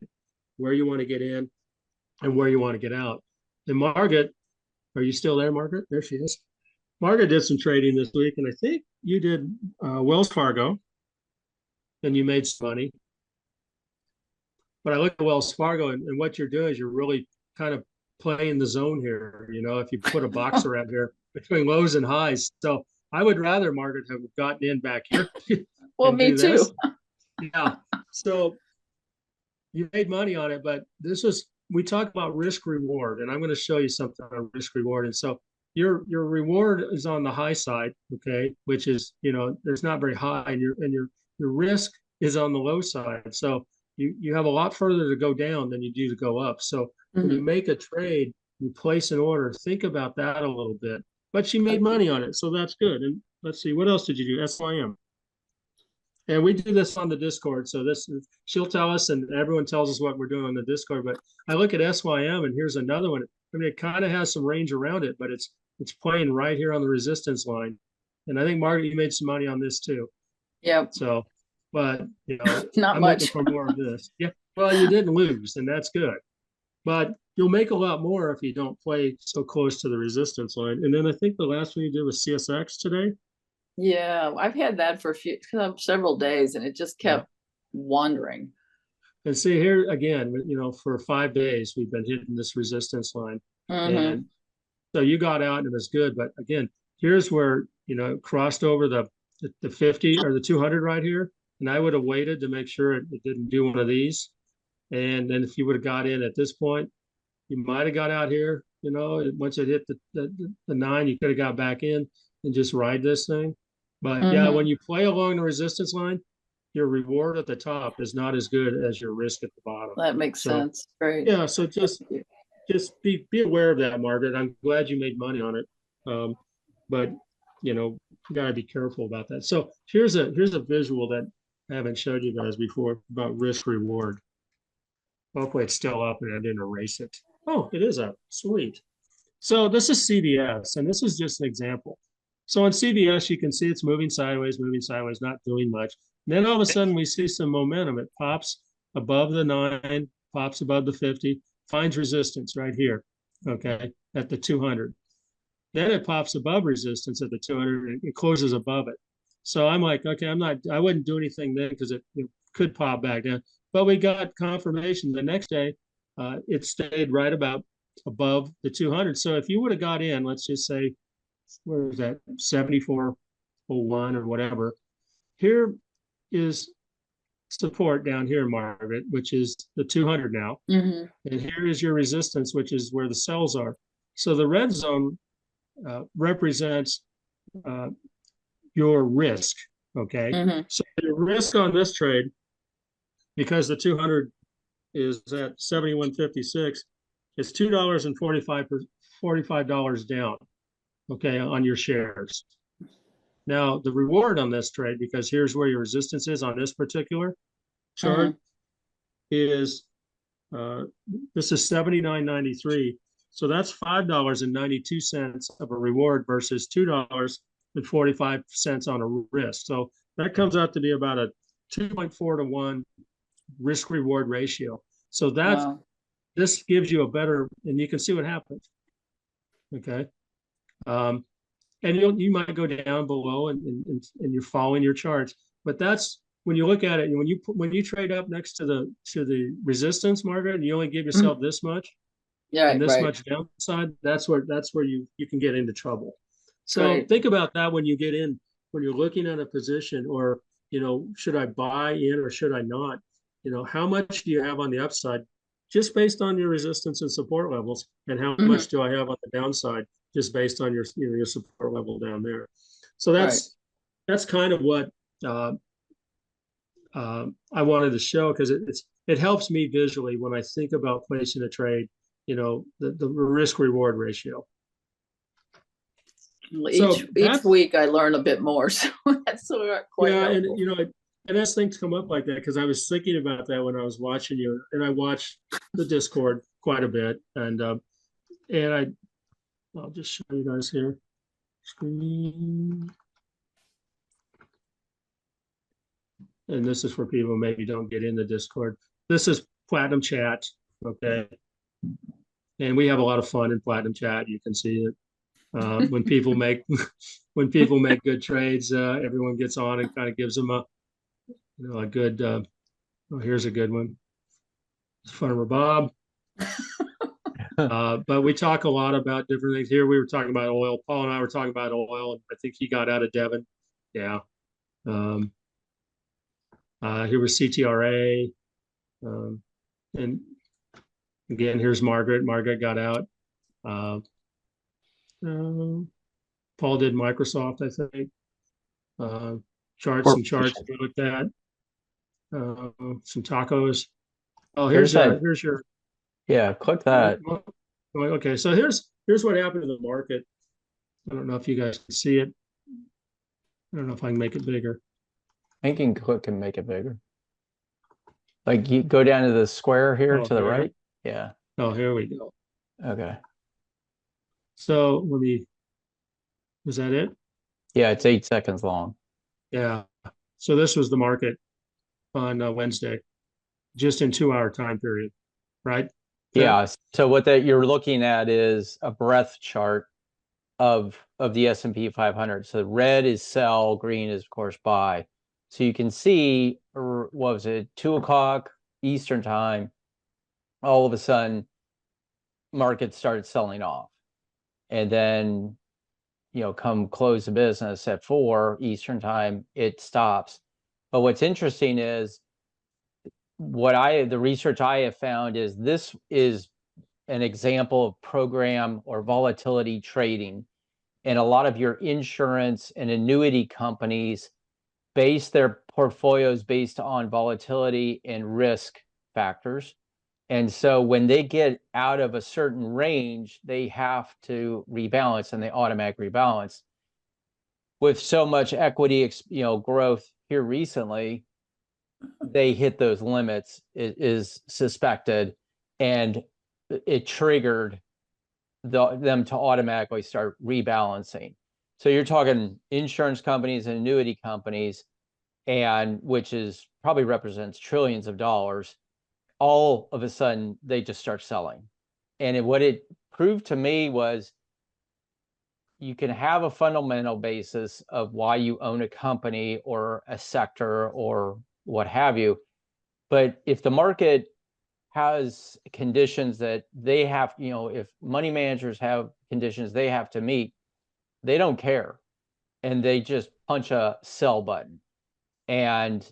where you want to get in and where you want to get out. And Margaret, are you still there, Margaret? There she is. Margaret did some trading this week, and I think you did Wells Fargo, and you made some money. But I look at Wells Fargo, and what you're doing is you're really kind of playing the zone here. If you put a box around here between lows and highs. So I would rather, Margaret, have gotten in back here. Well, me too. Yeah. So you made money on it, but we talk about risk reward, and I'm going to show you something on risk reward. And so your reward is on the high side, okay, which is, there's not very high, and your risk is on the low side. So you have a lot further to go down than you do to go up. So when you make a trade, you place an order, think about that a little bit. But she made money on it, so that's good. And let's see, what else did you do? SYM. And we do this on the Discord. So she'll tell us, and everyone tells us what we're doing on the Discord. But I look at SYM, and here's another one. I mean, it kind of has some range around it, but it's playing right here on the resistance line. And I think Margaret, you made some money on this too. Yep, So, but you know, not I'm much. looking for more of this. Yeah. Well, you didn't lose, and that's good. But you'll make a lot more if you don't play so close to the resistance line. And then I think the last one you did was CSX today. Yeah, I've had that for several days and it just Yeah. kept wandering. And see here again, you know, for 5 days we've been hitting this resistance line. Mhm. And so you got out and it was good. But again, here's where, you know, it crossed over the 50 or the 200 right here. And I would have waited to make sure it didn't do one of these. And then if you would have got in at this point, you might have got out here, you know, once it hit the 9, you could have got back in and just ride this thing. But yeah, when you play along the resistance line, your reward at the top is not as good as your risk at the bottom. That makes So, sense. Great. yeah, so just Thank be aware of that, Margaret. I'm glad you made money on it. But you know, you gotta be careful about that. So here's a visual that I haven't showed you guys before about risk reward. Hopefully it's still up and I didn't erase it. Oh, it is up. Sweet. So this is CVS, and this is just an example. So in CVS, you can see it's moving sideways, not doing much. And then all of a sudden we see some momentum. It pops above the 9, pops above the 50, finds resistance right here, okay, at the 200. Then it pops above resistance at the 200 and it closes above it. So I'm like, okay, I wouldn't do anything then because it could pop back down. But we got confirmation the next day, it stayed right about above the 200. So if you would have got in, let's just say, where is that, 74.01 or whatever, here is support down here, Margaret, which is the 200 now. Mhm. And here is your resistance, which is where the cells are. So the red zone represents your risk, okay? Mhm. So your risk on this trade, because the 200 is at 71.56, it's $2.45 down, okay, on your shares. Now, the reward on this trade, because here's where your resistance is on this particular chart, is this is 79.93. So that's $5.92 of a reward versus $2.45 on a risk. So that comes out to be about a 2.4 to 1 risk reward ratio. So that's Wow. this gives you a better, and you can see what happens. Okay. And you might go down below and you're following your charts, but that's when you look at it, when you trade up next to the resistance, Margaret, and you only give yourself this much Yeah, and this right. much downside, that's where you can get into trouble. So Right. think about that when you get in, when you're looking at a position, or you know, should I buy in or should I not? You know, how much do you have on the upside just based on your resistance and support levels, and how much do I have on the downside just based on your your support level down there? So that's kind of what I wanted to show, because it helps me visually when I think about placing a trade, you know, the risk reward ratio. So Each week I learn a bit more, so that's quite yeah, helpful. and you know, and as things come up like that, because I was thinking about that when I was watching you, and I watch the Discord quite a bit, and I'll just show you guys here. Screen. And this is for people who maybe don't get in the Discord. This is Platinum Chat, okay? And we have a lot of fun in Platinum Chat. You can see it. When people make good trades, everyone gets on and kind of gives them a good. Oh, here's a good one. Farmer Bob. But we talk a lot about different things. Here we were talking about oil. Paul and I were talking about oil, and I think he got out of Devon. Yeah. Here was CTRA. And again, here's Margaret. Margaret got out. Paul did Microsoft, I think. Some charts we looked at. Some tacos. Oh, here's your. Yeah, click that. Okay, so here's what happened to the market. I don't know if you guys can see it. I don't know if I can make it bigger. I think you can click and make it bigger. Like you go down to the square here to the right. Yeah. Oh, here we go. Okay. So was that it? Yeah, it's 8 seconds long. Yeah. So this was the market on Wednesday, just in 2 hour time period, right? Yeah. So what that you're looking at is a breadth chart of the S&P 500. So red is sell, green is of course buy. So you can see, what was it, 2 o'clock Eastern time, all of a sudden market started selling off. And then, come close the business at 4 Eastern time, it stops. But what's interesting is the research I have found is this is an example of program or volatility trading. And a lot of your insurance and annuity companies base their portfolios based on volatility and risk factors. And so when they get out of a certain range, they have to rebalance, and they automatically rebalance. With so much equity, growth here recently, they hit those limits, it is suspected, and it triggered them to automatically start rebalancing. So you're talking insurance companies and annuity companies, and which is probably represents trillions of dollars. All of a sudden, they just start selling. And what it proved to me was you can have a fundamental basis of why you own a company or a sector or what have you. But if the market has conditions that they have, if money managers have conditions they have to meet, they don't care. And they just punch a sell button. And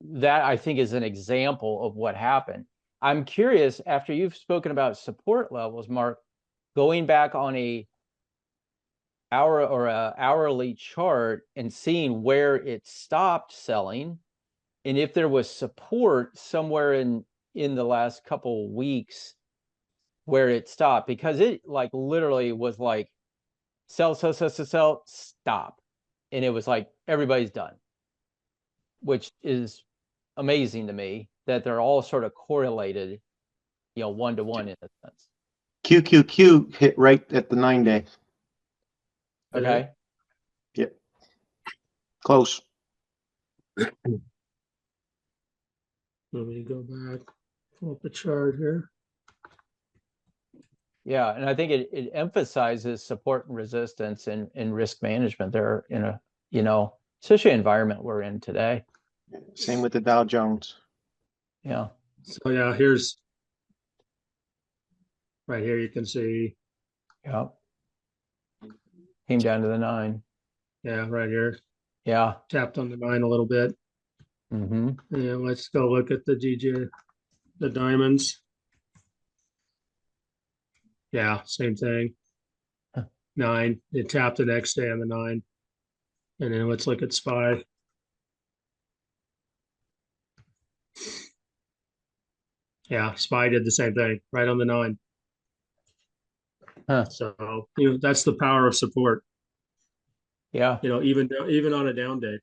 that, I think, is an example of what happened. I'm curious, after you've spoken about support levels, Mark, going back on a hourly chart and seeing where it stopped selling, and if there was support somewhere in the last couple of weeks where it stopped, because it like literally was like sell, stop. And it was like everybody's done, which is amazing to me that they're all sort of correlated, 1-to-1 in a sense. QQQ hit right at the 9-day. Okay. Yep. Close. Let me go back, pull up the chart here. Yeah, and I think it emphasizes support and resistance and risk management there in a, especially environment we're in today. Same with the Dow Jones. Yeah. So yeah, here's right here. You can see, Yeah. Came down to the 9. yeah, right here, Yeah. tapped on the 9 a little bit. Mm-hmm. Yeah, let's go look at the DJ, the diamonds. Yeah, same thing. 9. It tapped the next day on the 9. And then let's look at SPY. Yeah, SPY did the same thing, right on the 9. Huh. So, that's the power of support, Yeah. even on a down day.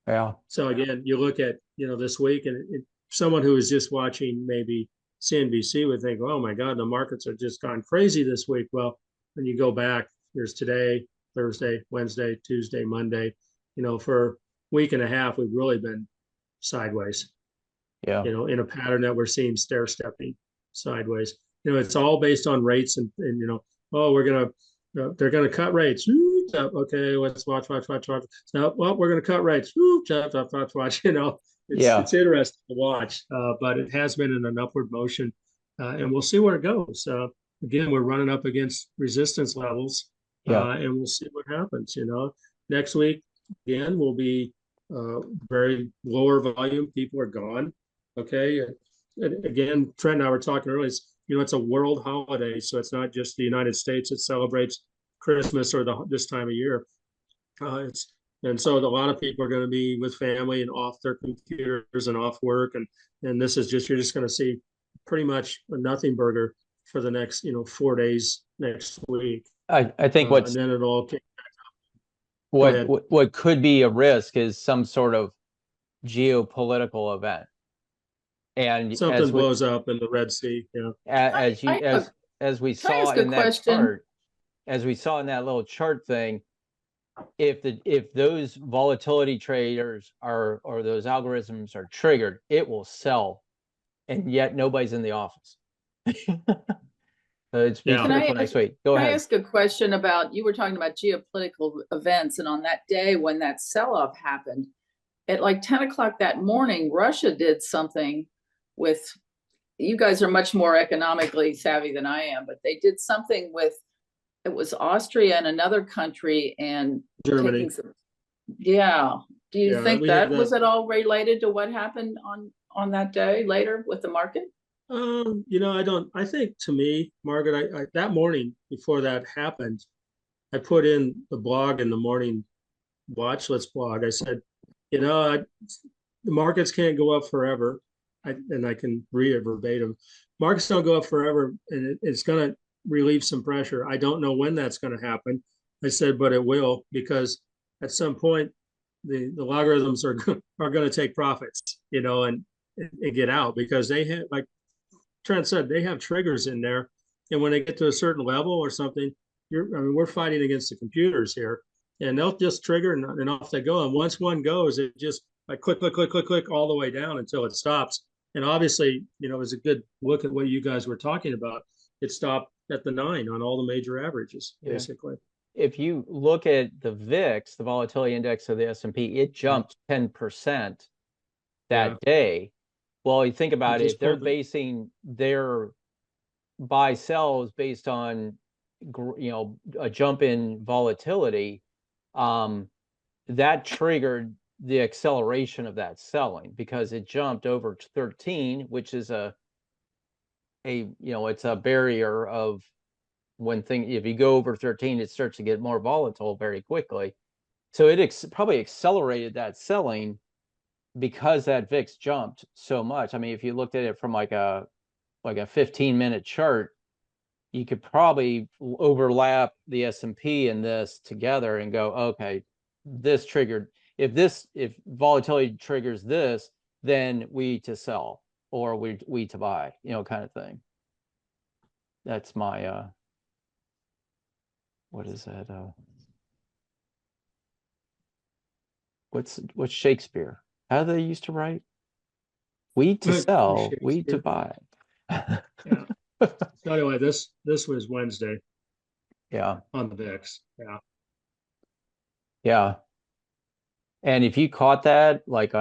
Yeah. So again, you look at, this week, and someone who is just watching maybe CNBC would think, oh my God, the markets are just gone crazy this week. Well, when you go back, there's today, Thursday, Wednesday, Tuesday, Monday, for a week and a half, we've really been sideways, Yeah. in a pattern that we're seeing stair stepping sideways. It's all based on rates and oh, they're going to cut rates. Okay, let's watch. No, well, we're going to cut rates. Watch. It's interesting to watch, but it has been in an upward motion, and we'll see where it goes. Again, we're running up against resistance levels, and we'll see what happens. Next week again will be very lower volume. People are gone. Okay, and again, Trent and I were talking earlier. It's a world holiday, so it's not just the United States. It celebrates Christmas or this time of year. And so a lot of people are going to be with family and off their computers and off work, and this is you're just going to see pretty much a nothing burger for the next 4 days next week. I think and then it all what could be a risk is some sort of geopolitical event. And something blows up in the Red Sea. as as we Can I saw ask a in that question? chart, as we saw in that little chart thing, if those volatility traders are, or those algorithms are triggered, it will sell, and yet nobody's in the office. So it's be Yeah. Can I careful next ask- week. Go Can I ahead. ask a question about, you were talking about geopolitical events, and on that day when that sell-off happened, at like 10 o'clock that morning, Russia did something with, you guys are much more economically savvy than I am, but they did something with, it was Austria and another country and Germany. taking some, yeah. Do you Yeah, think we had that was that. at all related to what happened on that day later with the market? I think to me, Margaret, I that morning before that happened, I put in the blog in the morning watch list blog. I said, the markets can't go up forever. And I can read it verbatim. Markets don't go up forever, and it's going to relieve some pressure. I don't know when that's going to happen. I said, but it will, because at some point the logarithms are going to take profits, and get out, because they have, like Trent said, they have triggers in there, and when they get to a certain level or something, we're fighting against the computers here, and they'll just trigger and off they go. And once one goes, it just like click, click, click, click, click all the way down until it stops. And obviously, it was a good look at what you guys were talking about. It stopped at the 9 on all the major averages, Yeah. basically. If you look at the VIX, the volatility index of the S&P, it jumped 10% that day. Well, you think about it, if they're basing their buy sells based on a jump in volatility, that triggered the acceleration of that selling, because it jumped over 13, which is it's a barrier of if you go over 13, it starts to get more volatile very quickly. So it probably accelerated that selling because that VIX jumped so much. I mean, if you looked at it from like a 15-minute chart, you could probably overlap the S&P and this together and go, okay, this triggered, if volatility triggers this, then we to sell, or we to buy, kind of thing. That's my what is that? What's Shakespeare? How they used to write? We to sell, we to buy. Yeah. So anyway, this was Wednesday. Yeah. On the VIX. Yeah. Yeah. And if you caught that, like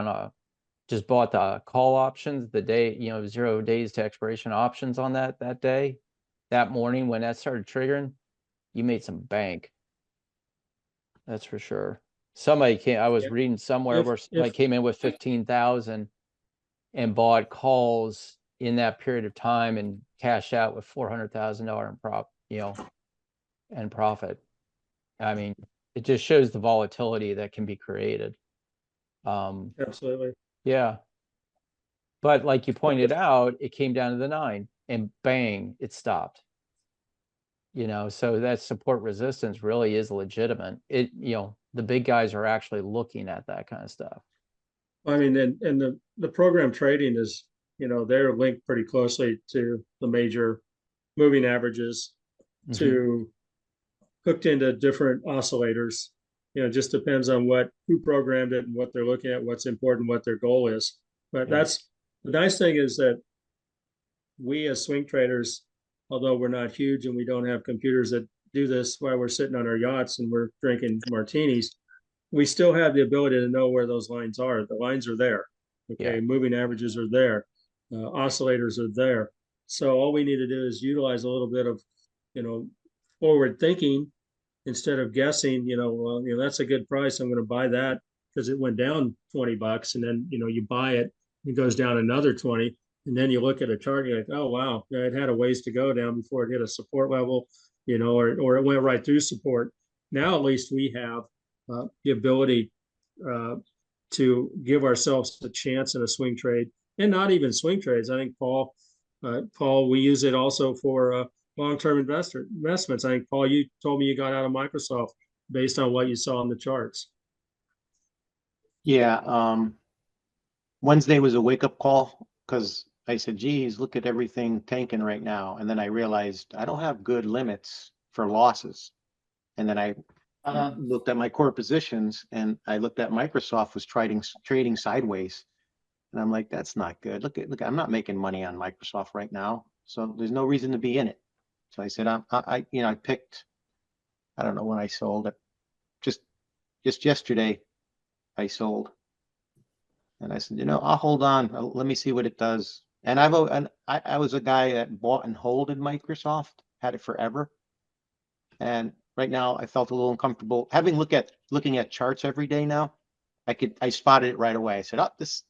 just bought the call options the day, 0 days to expiration options on that day, that morning when that started triggering, you made some bank. That's for sure. I was reading somewhere where somebody came in with 15,000 and bought calls in that period of time and cashed out with $400,000 in profit. I mean, it just shows the volatility that can be created. Absolutely. Yeah. But like you pointed out, it came down to the 9 and bang, it stopped. So that support resistance really is legitimate. The big guys are actually looking at that kind of stuff. I mean, and the program trading is, they're linked pretty closely to the major moving averages, to hooked into different oscillators. It just depends on who programmed it and what they're looking at, what's important, what their goal is. But that's the nice thing, is that we as swing traders, although we're not huge and we don't have computers that do this while we're sitting on our yachts and we're drinking martinis, we still have the ability to know where those lines are. The lines are there. Okay. Yeah. Moving averages are there. Oscillators are there. So all we need to do is utilize a little bit of, forward thinking, instead of guessing, that's a good price, I'm going to buy that because it went down $20, and then, you buy it, it goes down another 20. And then you look at a chart, you're like, oh, wow, it had a ways to go down before it hit a support level, or it went right through support. Now, at least we have the ability to give ourselves a chance in a swing trade, and not even swing trades. I think Paul, we use it also for long-term investments. I think, Paul, you told me you got out of Microsoft based on what you saw on the charts. Yeah. Wednesday was a wake-up call, because I said, geez, look at everything tanking right now. And then I realized I don't have good limits for losses. And then I looked at my core positions and I looked at Microsoft was trading sideways. And I'm like, that's not good. Look, I'm not making money on Microsoft right now. So there's no reason to be in it. So I said, I picked, I don't know when I sold it. Just yesterday I sold. And I said, I'll hold on. Let me see what it does. And I was a guy that bought and holded Microsoft, had it forever. And right now I felt a little uncomfortable looking at charts every day now. I spotted it right away. I said, oh, this,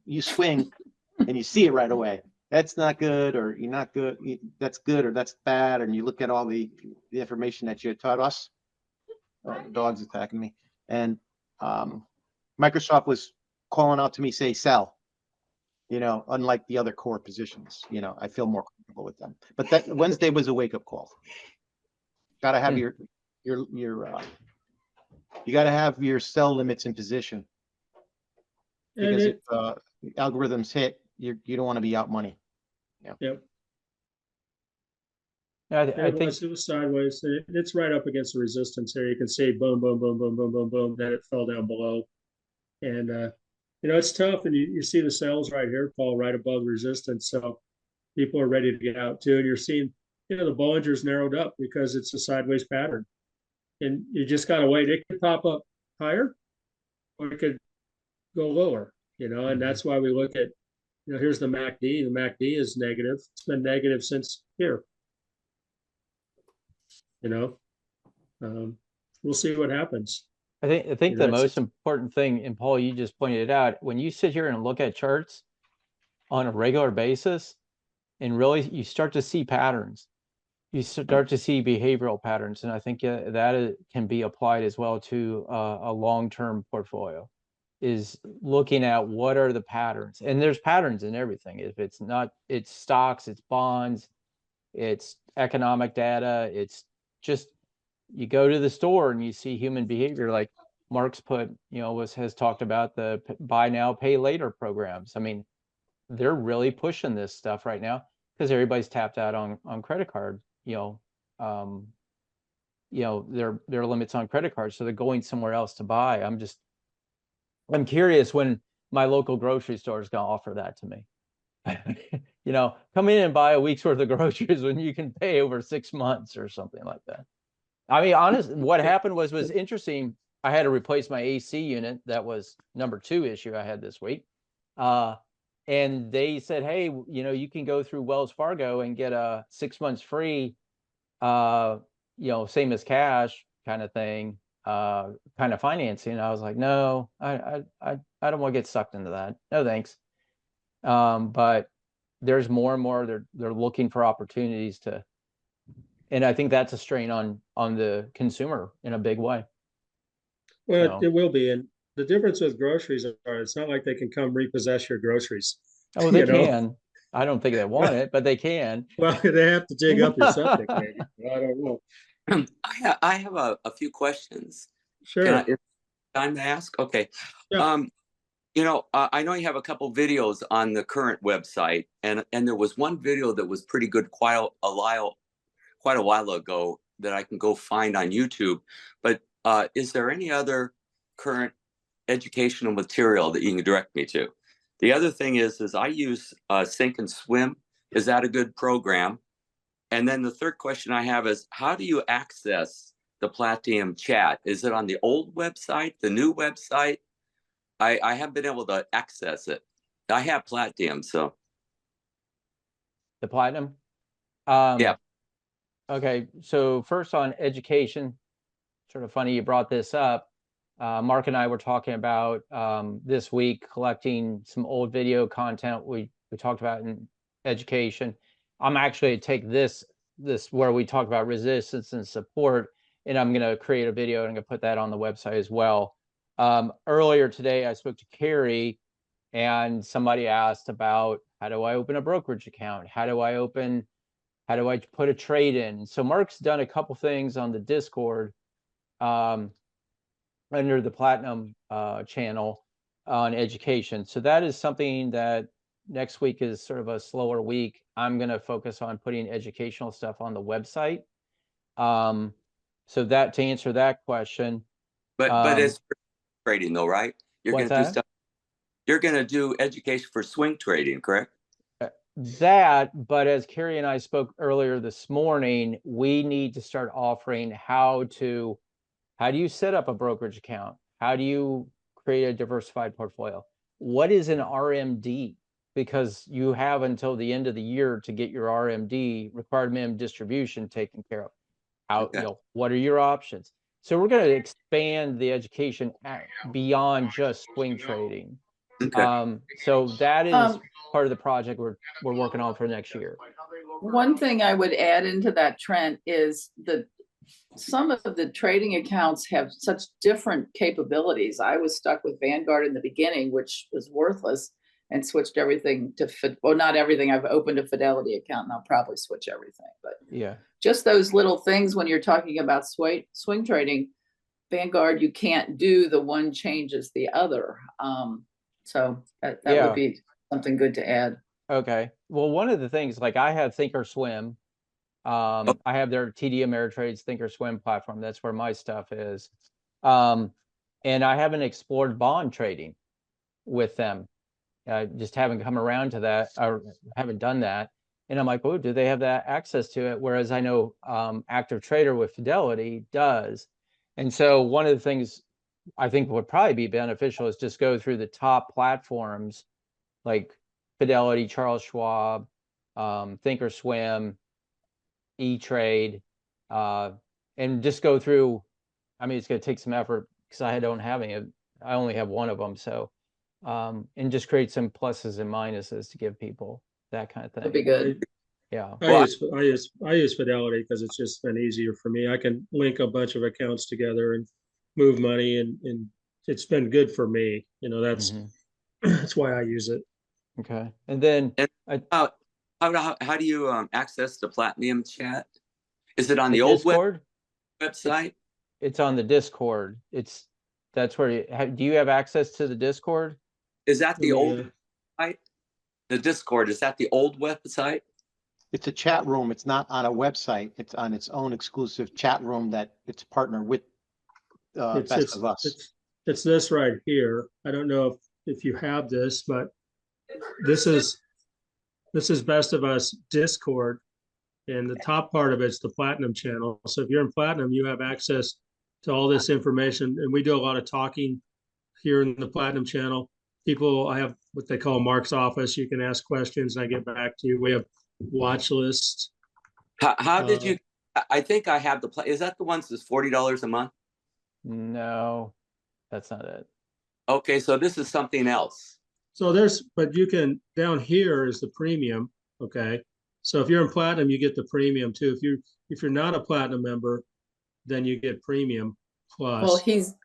you swing and you see it right away. That's not good, or you're not good. That's good, or that's bad. And you look at all the information that you had taught us. The dog's attacking me. And Microsoft was calling out to me, say, sell, unlike the other core positions, I feel more comfortable with them. But that Wednesday was a wake up call. Got to have your you got to have your sell limits in position, And because if algorithms hit, you don't want to be out money. yep, I it think was sideways. It's right up against the resistance there. You can see boom, boom, boom, boom, boom, boom, boom. Then it fell down below. And, it's tough. And you see the sales right here fall right above resistance. So people are ready to get out too. And you're seeing, the Bollinger's narrowed up because it's a sideways pattern. And you just got to wait. It could pop up higher or it could go lower, and that's why we look at, here's the MACD. The MACD is negative. It's been negative since here. We'll see what happens. I think the it's- most important thing, and Paul, you just pointed it out, when you sit here and look at charts on a regular basis, and really you start to see patterns, you start to see behavioral patterns, and I think that can be applied as well to a long-term portfolio, is looking at what are the patterns. And there's patterns in everything. If it's not, it's stocks, it's bonds, it's economic data, it's just, you go to the store and you see human behavior, like Mark's put, has talked about the buy now, pay later programs. I mean, they're really pushing this stuff right now because everybody's tapped out on credit card, their limits on credit cards. So they're going somewhere else to buy. I'm curious when my local grocery store is going to offer that to me. Come in and buy a week's worth of groceries when you can pay over 6 months or something like that. I mean, honestly, what happened was interesting. I had to replace my AC unit. That was number 2 issue I had this week. And they said, hey, you can go through Wells Fargo and get a 6 months free, same as cash kind of thing, kind of financing. I was like, no, I don't want to get sucked into that. No, thanks. But there's more and more, they're looking for opportunities to, and I think that's a strain on the consumer in a big way. Well, it will be. And the difference with groceries are it's not like they can come repossess your groceries. Oh, they can. I don't think they want it, but they can. Well, they have to dig up your septic, maybe. I don't know. I have a few questions. Sure. It's time to ask? Okay. Yeah. I know you have a couple videos on the current website, and there was one video that was pretty good quite a while ago that I can go find on YouTube. But is there any other current educational material that you can direct me to? The other thing is I use Sink and Swim. Is that a good program? And then the third question I have is, how do you access the Platinum chat? Is it on the old website, the new website? I haven't been able to access it. I have Platinum, so. The Platinum? Yeah. Okay, so first on education, sort of funny you brought this up. Mark and I were talking about this week collecting some old video content we talked about in education. I'm actually take this where we talk about resistance and support, and I'm going to create a video and I'm going to put that on the website as well. Earlier today, I spoke to Kerry, and somebody asked about, how do I open a brokerage account? How do I put a trade in? So Mark's done a couple things on the Discord under the Platinum channel on education. So that is something that next week is sort of a slower week. I'm going to focus on putting educational stuff on the website. So that, to answer that question, But it's for trading though, right? You're what's gonna do that? stuff. You're gonna do education for swing trading, correct? That, but as Kerry and I spoke earlier this morning, we need to start offering how do you set up a brokerage account? How do you create a diversified portfolio? What is an RMD? Because you have until the end of the year to get your RMD, required minimum distribution, taken care of. How, Okay. what are your options? So we're going to expand the education beyond just swing trading. Okay. So that is Um, part of the project we're working on for next year. One thing I would add into that, Trent, is that some of the trading accounts have such different capabilities. I was stuck with Vanguard in the beginning, which was worthless, and switched everything to, well, not everything. I've opened a Fidelity account and I'll probably switch everything. But Yeah. just those little things when you're talking about swing trading, Vanguard, you can't do the one changes the other. So that Yeah. would be something good to add. Okay. Well, one of the things, like I have Thinkorswim. I have their TD Ameritrade's Thinkorswim platform. That's where my stuff is. And I haven't explored bond trading with them. I just haven't come around to that, or haven't done that. And I'm like, oh, do they have that access to it? Whereas I know Active Trader with Fidelity does. And so one of the things I think would probably be beneficial is just go through the top platforms like Fidelity, Charles Schwab, Thinkorswim, E-Trade, and just go through. I mean, it's going to take some effort because I don't have any. I only have one of them. So, and just create some pluses and minuses to give people that kind of thing. That'd be good. Yeah. I use Fidelity because it's just been easier for me. I can link a bunch of accounts together and move money, and it's been good for me. That's that's why I use it. Okay. And then And how do you access the Platinum chat? Is it on the old Discord website? It's on the Discord. That's where do you have access to the Discord? Is that the old site? The Discord, is that the old website? It's a chat room. It's not on a website. It's on its own exclusive chat room that it's partnered with Best of Us. It's this right here. I don't know if you have this, but this is Best of Us Discord, and the top part of it's the Platinum channel. So if you're in Platinum, you have access to all this information, and we do a lot of talking here in the Platinum channel. I have what they call Mark's office. You can ask questions and I get back to you. We have watch lists. How did you? I think I have is that the ones that's $40 a month? No, that's not it. Okay, so this is something else. So but you can, down here is the premium. Okay. So if you're in Platinum, you get the premium too. If you're not a Platinum member, then you get premium plus. Well,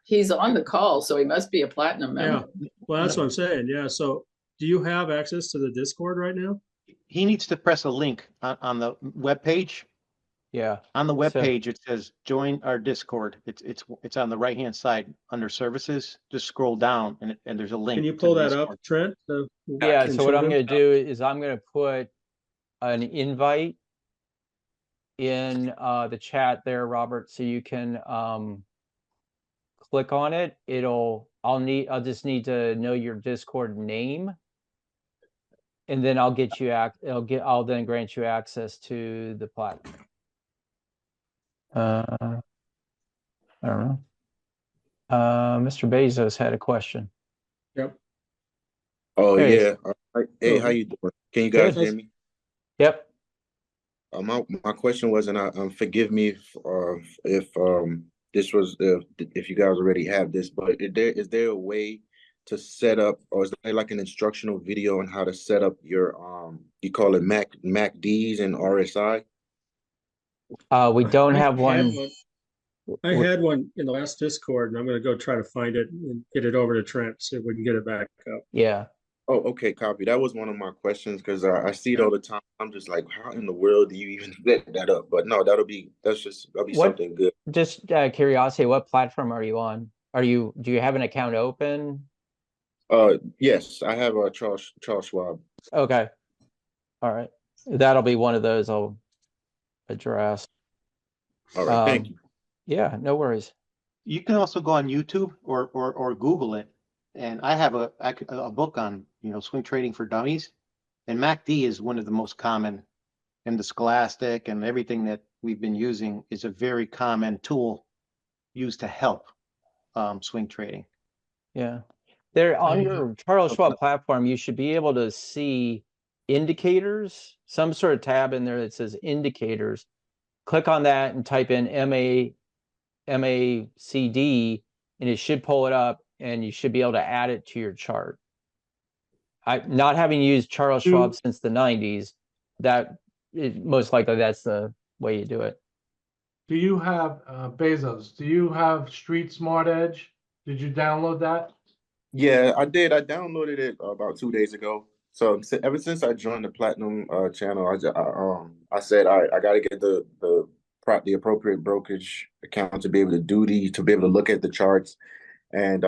he's on the call, so he must be a Platinum member. Yeah. Well, that's what I'm saying. Yeah. So do you have access to the Discord right now? He needs to press a link on the web page. Yeah. On the web page, it says join our Discord. It's on the right hand side under services. Just scroll down and there's a link. Can you pull that up, Trent? Yeah. So what I'm going to do is I'm going to put an invite in the chat there, Robert, so you can click on it. I'll just need to know your Discord name, and then I'll then grant you access to the platform. I don't know. Mr. Bezos had a question. Yep. Oh Hey. yeah. All right. Hey, how you doing? Can you guys Good. hear me? Yep. My question was, and forgive me if this was if you guys already have this, but is there a way to set up, or is there like an instructional video on how to set up your you call it MACDs and RSI? We don't have one. I had one in the last Discord, and I'm going to go try to find it and get it over to Trent so we can get it back up. Yeah. Oh, okay, copy. That was one of my questions because I see it all the time. I'm just like, how in the world do you even set that up? But no, that'll be something good. Just curiosity, what platform are you on? Do you have an account open? Yes, I have a Charles Schwab. Okay. All right. That'll be one of those I'll address. All right, thank Um, you. Yeah, no worries. You can also go on YouTube or Google it. And I have a book on, swing trading for dummies. And MACD is one of the most common, and the Scholastic and everything that we've been using is a very common tool used to help swing trading. Yeah. There on Yeah. your Charles Schwab platform, you should be able to see indicators, some sort of tab in there that says indicators. Click on that and type in MACD, and it should pull it up, and you should be able to add it to your chart. Not having used Charles Schwab since the 90s, most likely that's the way you do it. Do you have, Bezos, do you have Street Smart Edge? Did you download that? Yeah, I did. I downloaded it about 2 days ago. So ever since I joined the Platinum channel, I said I got to get the appropriate brokerage account to be able to to be able to look at the charts. And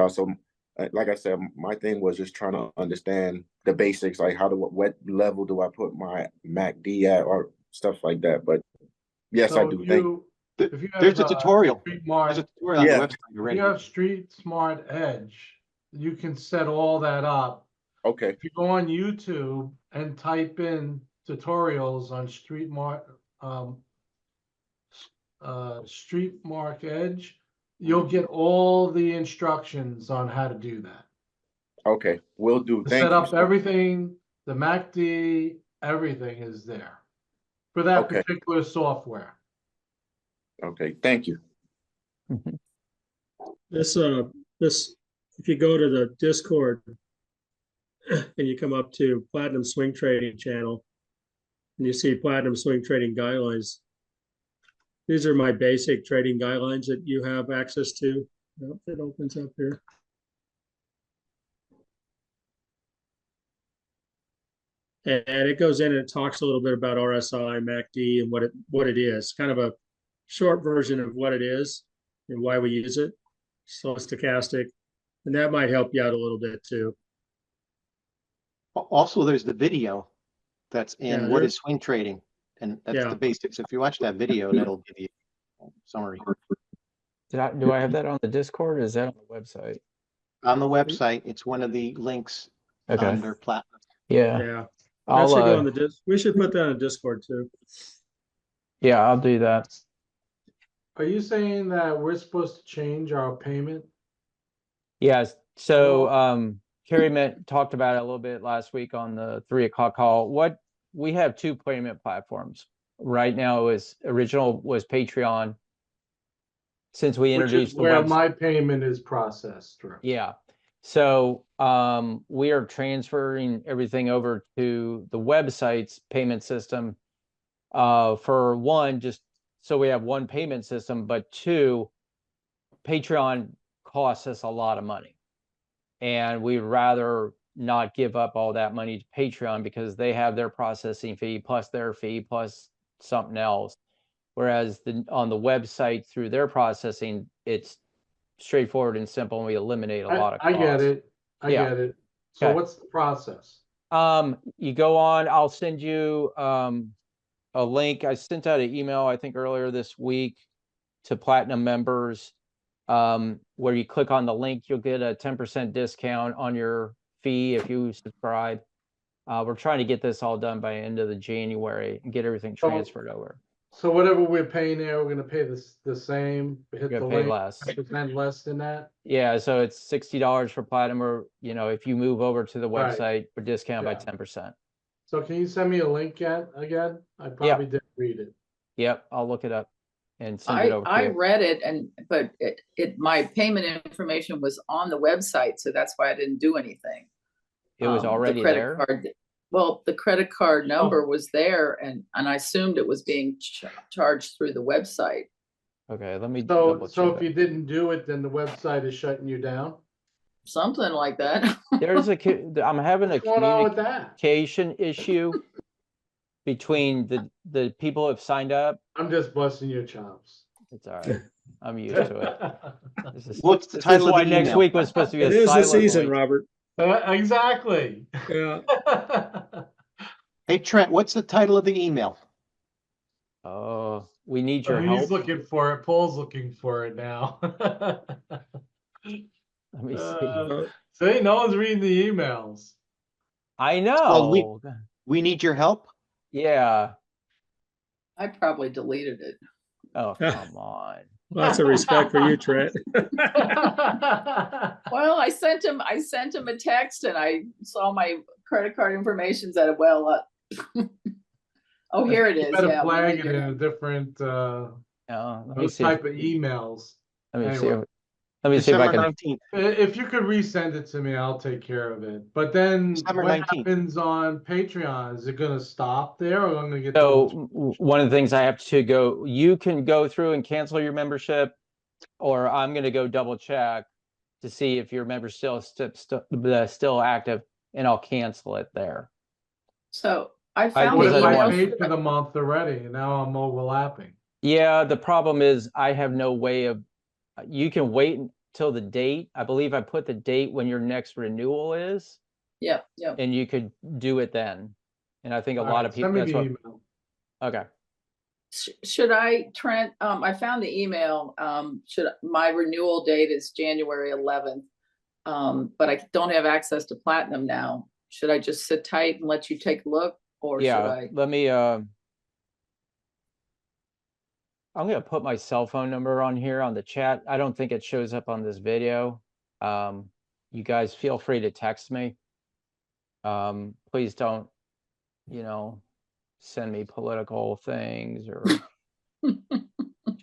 like I said, my thing was just trying to understand the basics, like what level do I put my MACD at or stuff like that. But yes, I So do. Thank you. if you have, There's a tutorial. Street There's a Smart, tutorial on Yeah. the website if already. you have Street Smart Edge, you can set all that up. Okay. If you go on YouTube and type in tutorials on Street Mark Edge, you'll get all the instructions on how to do that. Okay. Will do. To Thank set you. up everything, the MACD, everything is there for that Okay. particular software. Okay. Thank you. This, if you go to the Discord and you come up to Platinum Swing Trading channel and you see Platinum Swing Trading Guidelines, these are my basic trading guidelines that you have access to. Nope, it opens up here. And it goes in and it talks a little bit about RSI, MACD, and what it is. Kind of a short version of what it is and why we use it. So stochastic, and that might help you out a little bit too. Also, there's the video that's in Yeah, What is Swing Trading? And that's Yeah. the basics. If you watch that video, that'll give you a summary. Do I have that on the Discord, or is that on the website? On the website, it's one of the links Okay. under Platinum. Yeah. Yeah. That I'll should go on the we should put that on Discord too. yeah, I'll do that. Are you saying that we're supposed to change our payment? Yes. So Kerry talked about it a little bit last week on the 3 o'clock call. We have 2 payment platforms. Right now original was Patreon. Since we Which introduced is the where website. my payment is processed through. Yeah. So we are transferring everything over to the website's payment system. For one, just so we have one payment system, but 2, Patreon costs us a lot of money. And we'd rather not give up all that money to Patreon because they have their processing fee plus their fee plus something else. Whereas on the website through their processing, it's straightforward and simple, and we eliminate a lot of costs. I get it. I Yeah. get it. So Okay. what's the process? You go on, I'll send you a link. I sent out an email, I think earlier this week, to Platinum members, where you click on the link, you'll get a 10% discount on your fee if you subscribe. We're trying to get this all done by end of the January and get everything transferred over. So whatever we're paying there, we're gonna pay the same, hit You're the gonna pay link, less. 10% less than that? Yeah, so it's $60 for Platinum, or if you move over to the Right. website, we're discounted by Yeah. 10%. So can you send me a link again? I probably didn't read it. Yep, I'll look it up and send it over to I you. read it but my payment information was on the website, so that's why I didn't do anything. It was The already credit there? card, well, the credit card number was there and I assumed it was being charged through the website. Okay, let me So double so check if you didn't do it, then the website is shutting you down? Something like that. I'm having a What's going on with that? communication issue between the people who have signed up. I'm just busting your chops. It's all right. I'm used to it. What's the This is title of why the next email? week was supposed to be It a is the silent season, week. Robert. Exactly. Yeah. Hey Trent, what's the title of the email? Oh, we need your He's help. looking for it. Paul's looking for it now. Let me see. See, no one's reading the emails. I called know. We need your help. Yeah. I probably deleted it. Oh, come on. Lots of respect for you, Trent. Well, I sent him a text and I saw my credit card information said, well, oh, here it You is. better Yeah. we flag need it your in a help. different, Let me those see if, type of emails. let me see Anyway. if, let me see if I December can. 19th. If you could resend it to me, I'll take care of it. But then December what 19th. happens on Patreon? Is it gonna stop there or I'm gonna get So told? one of the things I have to go, you can go through and cancel your membership, or I'm gonna go double check to see if your membership still active, and I'll cancel it there. So I found What because the if I don't I want- email. paid for the month already and now I'm overlapping? Yeah, the problem is I have no way of, you can wait until the date. I believe I put the date when your next renewal is, Yep. and you could do it then. And I think a All lot right, of people, send me that's the what, email. okay. Should I, Trent, I found the email, my renewal date is January 11th. But I don't have access to Platinum now. Should I just sit tight and let you take a look, or should Yeah, I? let me, I'm gonna put my cell phone number on here on the chat. I don't think it shows up on this video. You guys feel free to text me. Please don't, send me political things or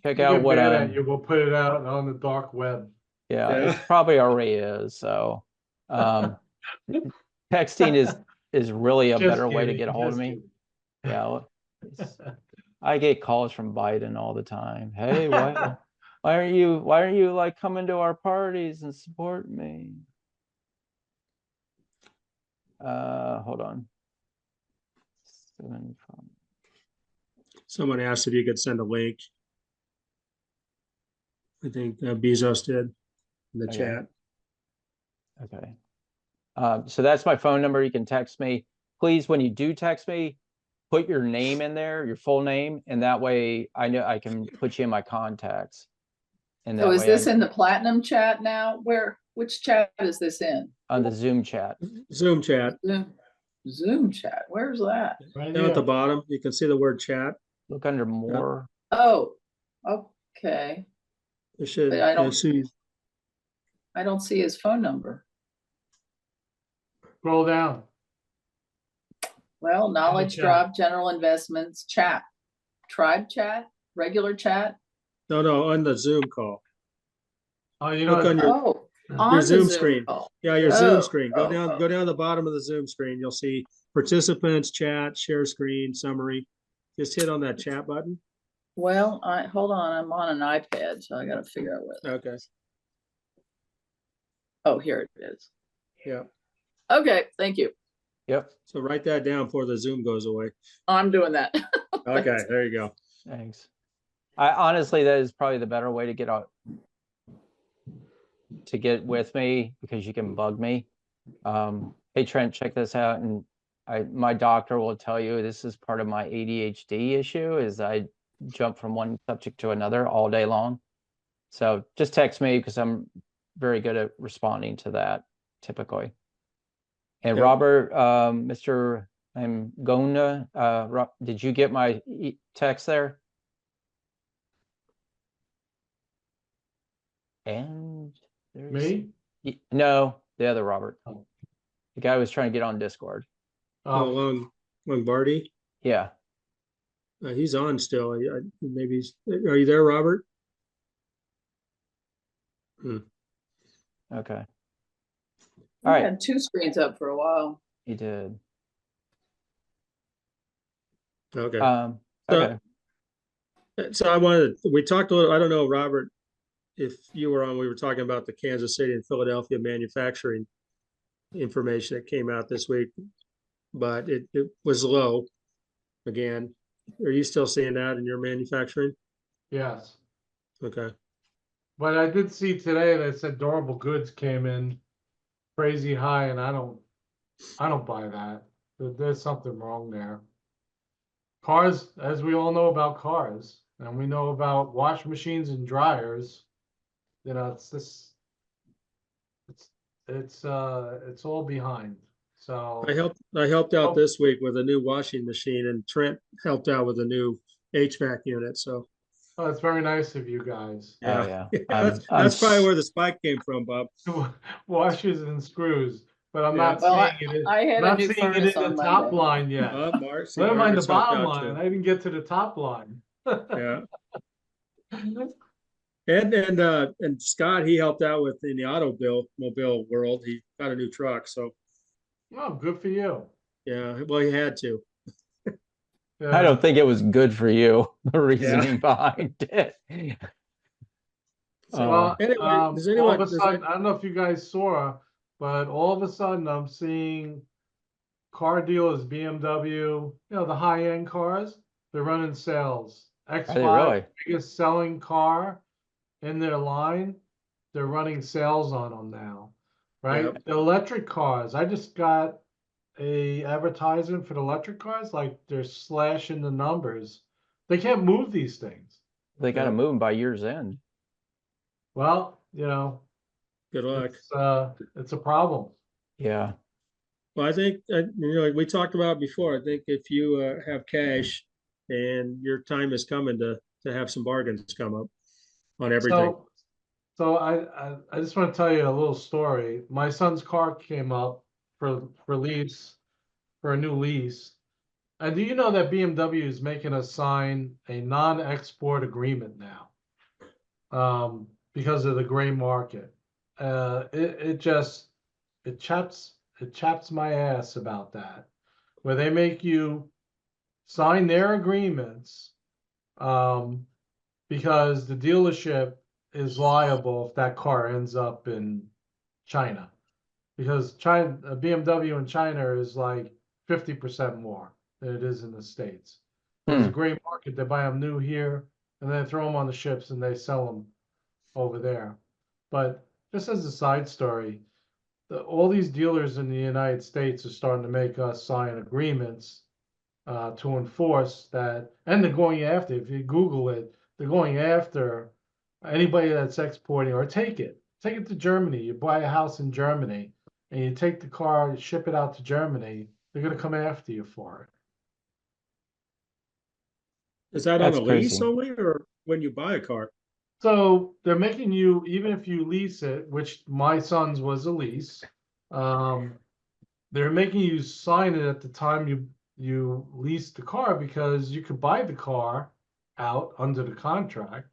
check You out get what mad at I'm, you, we'll put it out on the dark web. yeah, Yeah. it's probably already is, so. Texting is really a Just better way to kidding, get a hold of just me. kidding. Yeah, well, I get calls from Biden all the time. Hey, why aren't you like coming to our parties and support me? Hold on. Someone asked if you could send a link. I think Bezos did in the Okay. chat. Okay. So that's my phone number. You can text me. Please, when you do text me, put your name in there, your full name, and that way I know I can put you in my contacts. And So that is way this in the Platinum chat now? Which chat is this in? on the Zoom chat. Zoom chat. Zoom chat. Where's that? Right Down at the here. bottom, you can see the word chat. Look under more. Oh, okay. It should, But I don't- see. I don't see his phone number. Scroll down. Well, knowledge chat. drop, general investments, chat, tribe chat, regular chat. No, on the Zoom call. Oh, you know Look on what? your, Oh, on the Zoom Zoom screen. call. Yeah, your Oh, Zoom screen. Go oh, down, oh. go down the bottom of the Zoom screen. You'll see participants, chat, share screen, summary. Just hit on that chat button. Well, hold on, I'm on an iPad, so I gotta figure out where that Okay. is. Oh, here it is. Yeah. Okay, thank you. Yep. So write that down before the Zoom goes away. I'm doing that. Okay, there you go. Thanks. I honestly, that is probably the better way to get out, to get with me, because you can bug me. Hey Trent, check this out. And my doctor will tell you this is part of my ADHD issue, is I jump from one subject to another all day long. So just text me, because I'm very good at responding to that typically. And Yep. Robert, Mr. Gona, did you get my text there? And there's Me? no, the other Robert. Oh. The guy was trying to get on Discord. Oh, Lombardi. Yeah. He's on still. Maybe are you there, Robert? Okay. We All right. had two screens up for a while. He did. Okay. Okay. So we talked a little, I don't know, Robert, if you were on, we were talking about the Kansas City and Philadelphia manufacturing information that came out this week, but it was low again. Are you still seeing that in your manufacturing? Yes. Okay. But I did see today that said durable goods came in crazy high and I don't buy that. There's something wrong there. Cars, as we all know about cars, and we know about wash machines and dryers, you know, it's this, it's all behind. So, I helped out Oh. this week with a new washing machine, and Trent helped out with a new HVAC unit, so. oh, it's very nice of you guys. Oh, Yeah, yeah. that's probably where the spike came from, Bob. Washers and screws, but I'm Yeah. not Well, seeing it. I had a Not new seeing it furnace in on the top Monday. line yet. Mark, see, Never mind the Marcus helped bottom out line. too. I didn't get to the top line. Yeah, and Scott, he helped out with in the automobile world. He got a new truck, so Oh, good for you. yeah, well, he had to. I don't think it was good for you, the Yeah. reasoning behind it. So, Well, anyway, does all of anyone, a does sudden, that, I don't know if you guys saw, but all of a sudden I'm seeing car dealers, BMW, you know, the high-end cars, they're running sales. Are they X5, really? biggest selling car in their line, they're running sales on them now, right? Yep. The electric cars, I just got a advertisement for the electric cars, like they're slashing the numbers. They can't move these things. They got to Yep. move them by year's end. Well, you know, good luck? it's a problem. Yeah. Well, I think, like we talked about before, I think if you have cash and your time is coming to have some bargains come up on everything. So I just want to tell you a little story. My son's car came up for lease, for a new lease. And do you know that BMW is making us sign a non-export agreement now? Because of the gray market. It just it chaps my ass about that, where they make you sign their agreements, because the dealership is liable if that car ends up in China, because China, a BMW in China is like 50% more than it is in the States. There's a gray market. They buy them new here and then throw them on the ships and they sell them over there. But just as a side story, all these dealers in the United States are starting to make us sign agreements to enforce that, and they're going after. If you Google it, they're going after anybody that's exporting, or take it to Germany. You buy a house in Germany, and you take the car, you ship it out to Germany. They're going to come after you for it. Is that on That's a lease crazy. only or when you buy a car? So they're making you, even if you lease it, which my son's was a lease, they're making you sign it at the time you lease the car, because you could buy the car out under the contract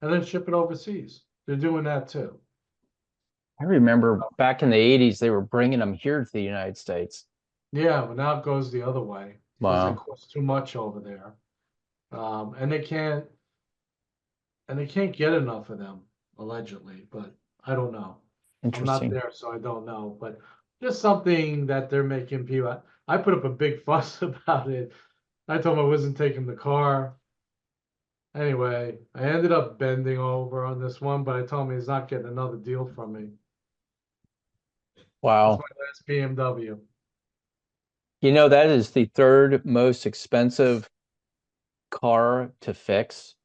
and then ship it overseas. They're doing that too. I remember back in the 80s, they were bringing them here to the United States. Yeah, but now it goes the other way because it Wow. costs too much over there, and they can't get enough of them allegedly. But I don't know. I'm not Interesting. there, so I don't know. But just something that they're making people. I put up a big fuss about it. I told him I wasn't taking the car. Anyway, I ended up bending over on this one, but I told him he's not getting another deal from me. That's Wow. my last BMW. You know, that is the third most expensive car to fix.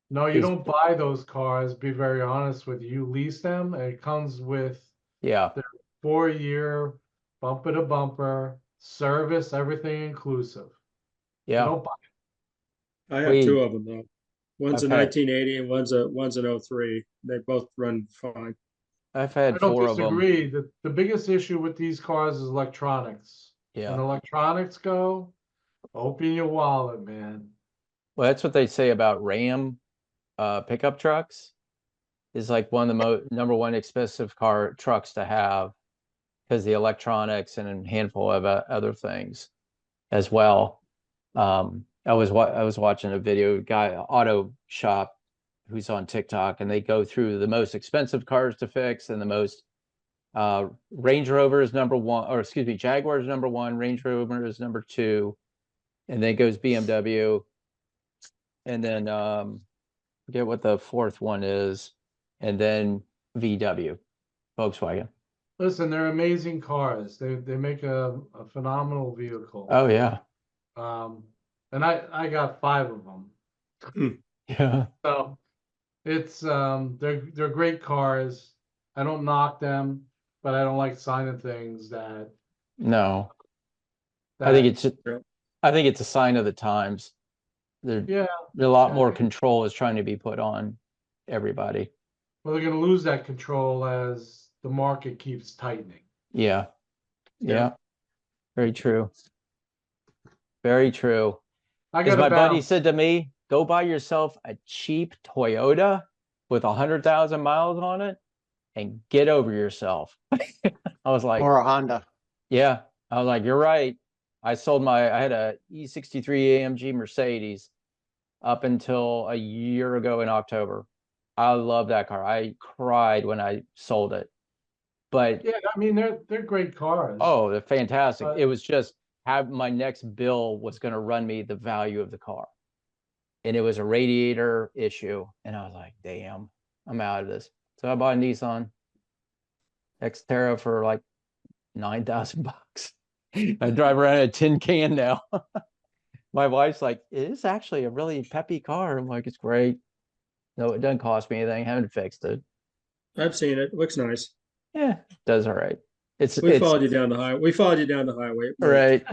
No, you Is don't buy those cars, be very honest with you. You lease them, and it comes with Yeah. their 4-year bumper to bumper service, everything inclusive. You Yeah. don't buy I have We two of them though. One's a I've had 1980 and one's an 03. They both run fine. I've I had don't 4 of them. disagree. The biggest issue with these cars is electronics. When Yeah. electronics go, open your wallet, man. Well, that's what they say about Ram pickup trucks. Is like one of the number one expensive trucks to have because the electronics and a handful of other things as well. I was watching a video guy auto shop who's on TikTok, and they go through the most expensive cars to fix and the most Range Rover is number one, or excuse me, Jaguar is number one, Range Rover is number two, and then goes BMW, and then forget what the fourth one is, and then VW, Volkswagen. Listen, they're amazing cars. They make a phenomenal vehicle. Oh yeah. And I got 5 of them. Yeah. So it's they're great cars. I don't knock them, but I don't like signing things No. I that think it's a sign of the times. There, yeah, a lot more control is trying to be put on everybody. well, they're gonna lose that control as the market keeps tightening. Yeah. Yeah. Yeah. Very true. Very true. I As got my buddy about said to me, go buy yourself a cheap Toyota with 100,000 miles on it and get over yourself. I was like, Or a Honda. yeah. I was like, you're right. I had a E63 AMG Mercedes up until a year ago in October. I love that car. I cried when I sold it. But yeah, I mean they're great cars. oh, they're fantastic. But- It was just my next bill was going to run me the value of the car. And it was a radiator issue. And I was like, damn, I'm out of this. So I bought a Nissan Xterra for like 9,000 bucks. I drive around in a tin can now. My wife's like, it is actually a really peppy car. I'm like, it's great. No, it doesn't cost me anything. I haven't fixed it. I've seen it. Looks nice. Yeah, it does all right. It's We followed you down the highway. We followed you down the highway. right.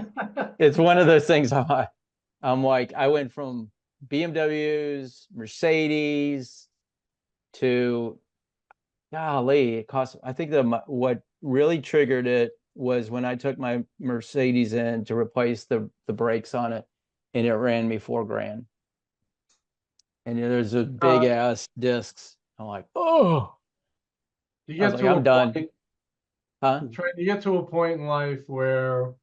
It's one of those things I'm like, I went from BMWs, Mercedes to golly, it cost, I think what really triggered it was when I took my Mercedes in to replace the brakes on it, and it ran me $4,000. And there's a big ass discs. I'm like, oh, You I was get like, to a I'm done. point, Huh? trying to get to a point in life where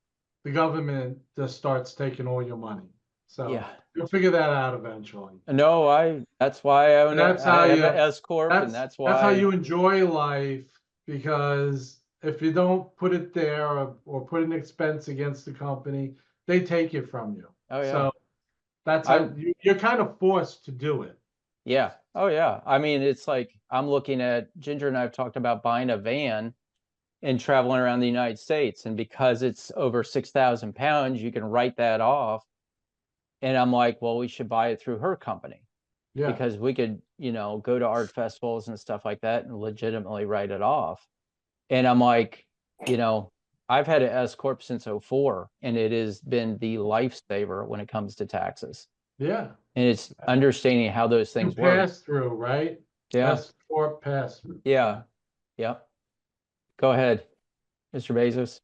the government just starts taking all your money. So Yeah. you'll figure that out eventually. No, that's why I own And that's I how have you- an S Corp, and that's why That's how you enjoy life, because if you don't put it there or put an expense against the company, they take it from you. Oh yeah. So that's how you're kind of forced to do it. Yeah. Oh yeah. I mean, it's like I'm looking at Ginger and I've talked about buying a van and traveling around the United States. And because it's over 6,000 pounds, you can write that off. And I'm like, well, we should buy it through her company Yeah. because we could, go to art festivals and stuff like that and legitimately write it off. And I'm like, I've had an S Corp since 04, and it has been the lifesaver when it comes to taxes. Yeah. And it's understanding how those things You work. pass through, right? Yeah. S Corp pass through. Yeah. Yep. Go ahead, Mr. Bezos.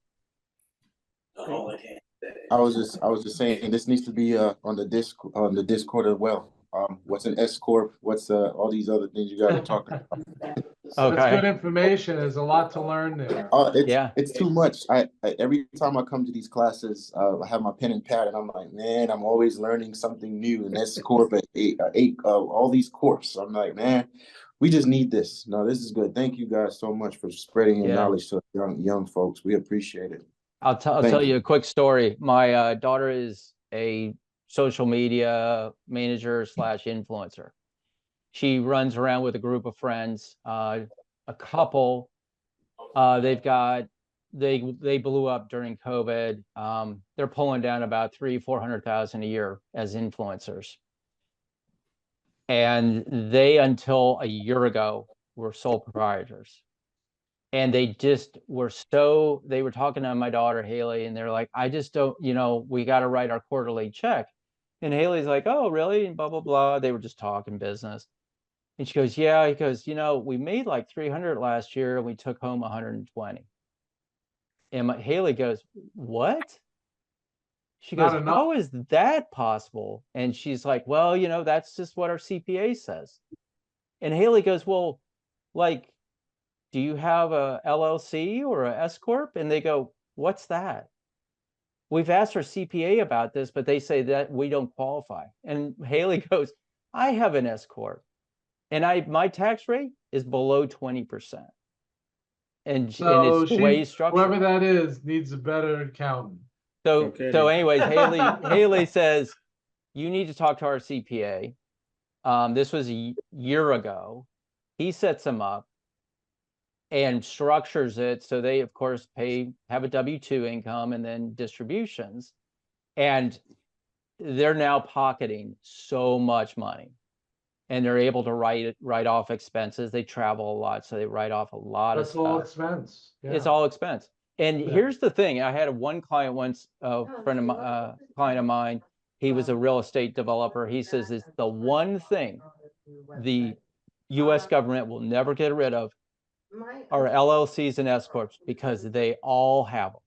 I was just saying this needs to be on the Discord as well. What's an S corp? What's all these other things you guys are talking about? That's Okay. good information. There's a lot to learn there. It's too much. I every time I come to these classes, I have my pen and pad, and I'm like, man, I'm always learning something new. And S corp at eight, all these corps. I'm like, man, we just need this. No, this is good. Thank you guys so much for spreading your knowledge to young folks. We appreciate it. I'll tell you a quick story. My daughter is a social media manager / influencer. She runs around with a group of friends, a couple. They blew up during COVID. They're pulling down about 300,000-400,000 a year as influencers. And they, until a year ago, were sole proprietors. And they just were they were talking to my daughter, Haley, and they're like, I just don't, we got to write our quarterly check. And Haley's like, oh, really? And blah, blah, blah. They were just talking business. And she goes, yeah, he goes, we made like 300 last year and we took home 120. And Haley goes, what? She goes, how is that possible? And she's like, well, that's just what our CPA says. And Haley goes, well, like, do you have a LLC or a S Corp? And they go, what's that? We've asked our CPA about this, but they say that we don't qualify. And Haley goes, I have an S Corp. And my tax rate is below 20%. And it's the way it's structured. Whoever that is needs a better accountant. So anyways, Haley says, you need to talk to our CPA. This was a year ago. He sets him up. and structures it so they of course have a W-2 income and then distributions, and they're now pocketing so much money, and they're able to write off expenses. They travel a lot, so they write off a lot of That's all stuff. expense. It's Yeah. all expense. And Yeah. here's the thing: I had one client once, a client of mine. He was a real estate developer. He says it's the one thing the U.S. government will never get rid of are LLCs and S corps, because they all have them,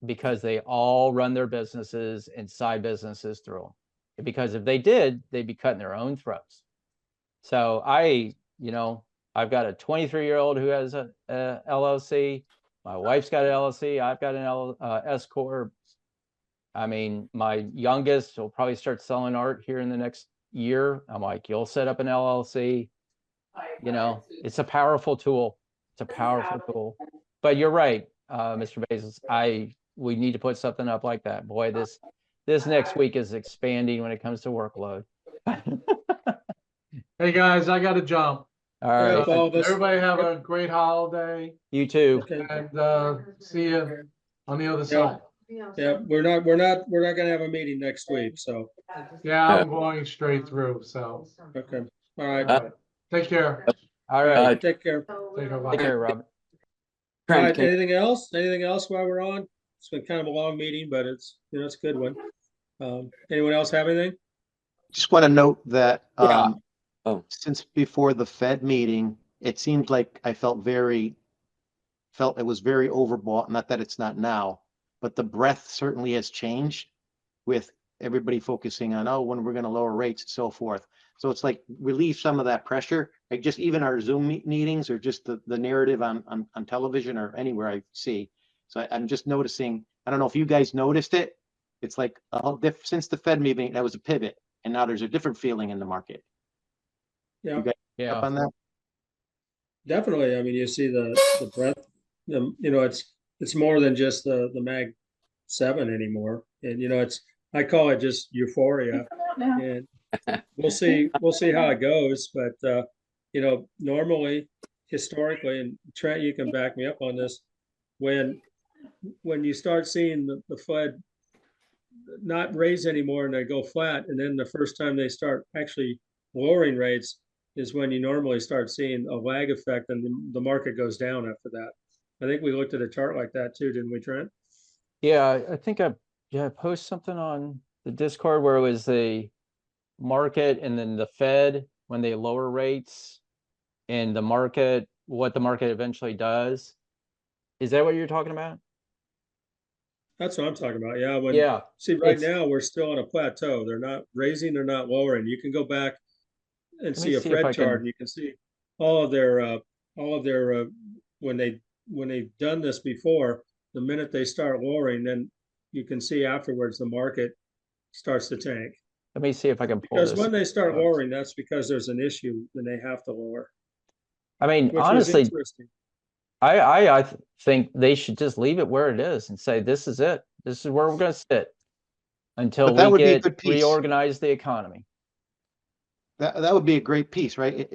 because they all run their businesses and side businesses through them. And because if they did, they'd be cutting their own throats. So I've got a 23-year-old who has a LLC. My wife's got an LLC. I've got an S corp. I mean, my youngest will probably start selling art here in the next year. I'm like, you'll set up an LLC. It's a powerful tool. It's a powerful tool. But you're right, Mr. Bezos. We need to put something up like that. Boy, this next week is expanding when it comes to workload. Hey guys, I gotta jump. All right. Yeah, Paul, this- Everybody have a great holiday You too. Okay. and see you on the other Yeah. side. Yeah, we're not gonna have a meeting next week, so, Yeah, I'm going straight through, so. okay, all right. All right. Take care. All right. Take care. Take care. Bye. Take care, Robert. All Trent, right, can- anything else? Anything else while we're on? It's been kind of a long meeting, but it's a good one. Anyone else have anything? Just want to note that, Yeah. Oh. since before the Fed meeting, it seemed like I felt it was very overbought. Not that it's not now, but the breadth certainly has changed with everybody focusing on, oh, when we're going to lower rates and so forth. So it's like relieve some of that pressure. Like just even our Zoom meetings or just the narrative on television or anywhere I see. So I'm just noticing, I don't know if you guys noticed it. It's like since the Fed meeting, that was a pivot. And now there's a different feeling in the market. Yeah, You guys Yeah. up on that? definitely. I mean, you see the breadth, it's more than just the Mag 7 anymore. And, I call it just euphoria. Now. And we'll see how it goes. But, normally, historically, and Trent, you can back me up on this, when you start seeing the Fed not raise anymore and they go flat, and then the first time they start actually lowering rates is when you normally start seeing a lag effect, and the market goes down after that. I think we looked at a chart like that too, didn't we, Trent? Yeah, I think I posted something on the Discord where it was the market and then the Fed when they lower rates, and what the market eventually does. Is that what you're talking about? That's what I'm talking about. Yeah. Yeah. See, right It's- now we're still on a plateau. They're not raising, they're not lowering. You can go back and me see a see if I Fred chart, can- and you can see all of their when they've done this before. The minute they start lowering, then you can see afterwards the market starts to tank. Let me see if I can pull Because this. when they start lowering, that's because there's an issue and they have to lower, I mean, which was honestly, interesting. I think they should just leave it where it is and say, this is it. This is where we're going to sit until But that we would be a get good piece. reorganize the economy. That would be a great piece, right?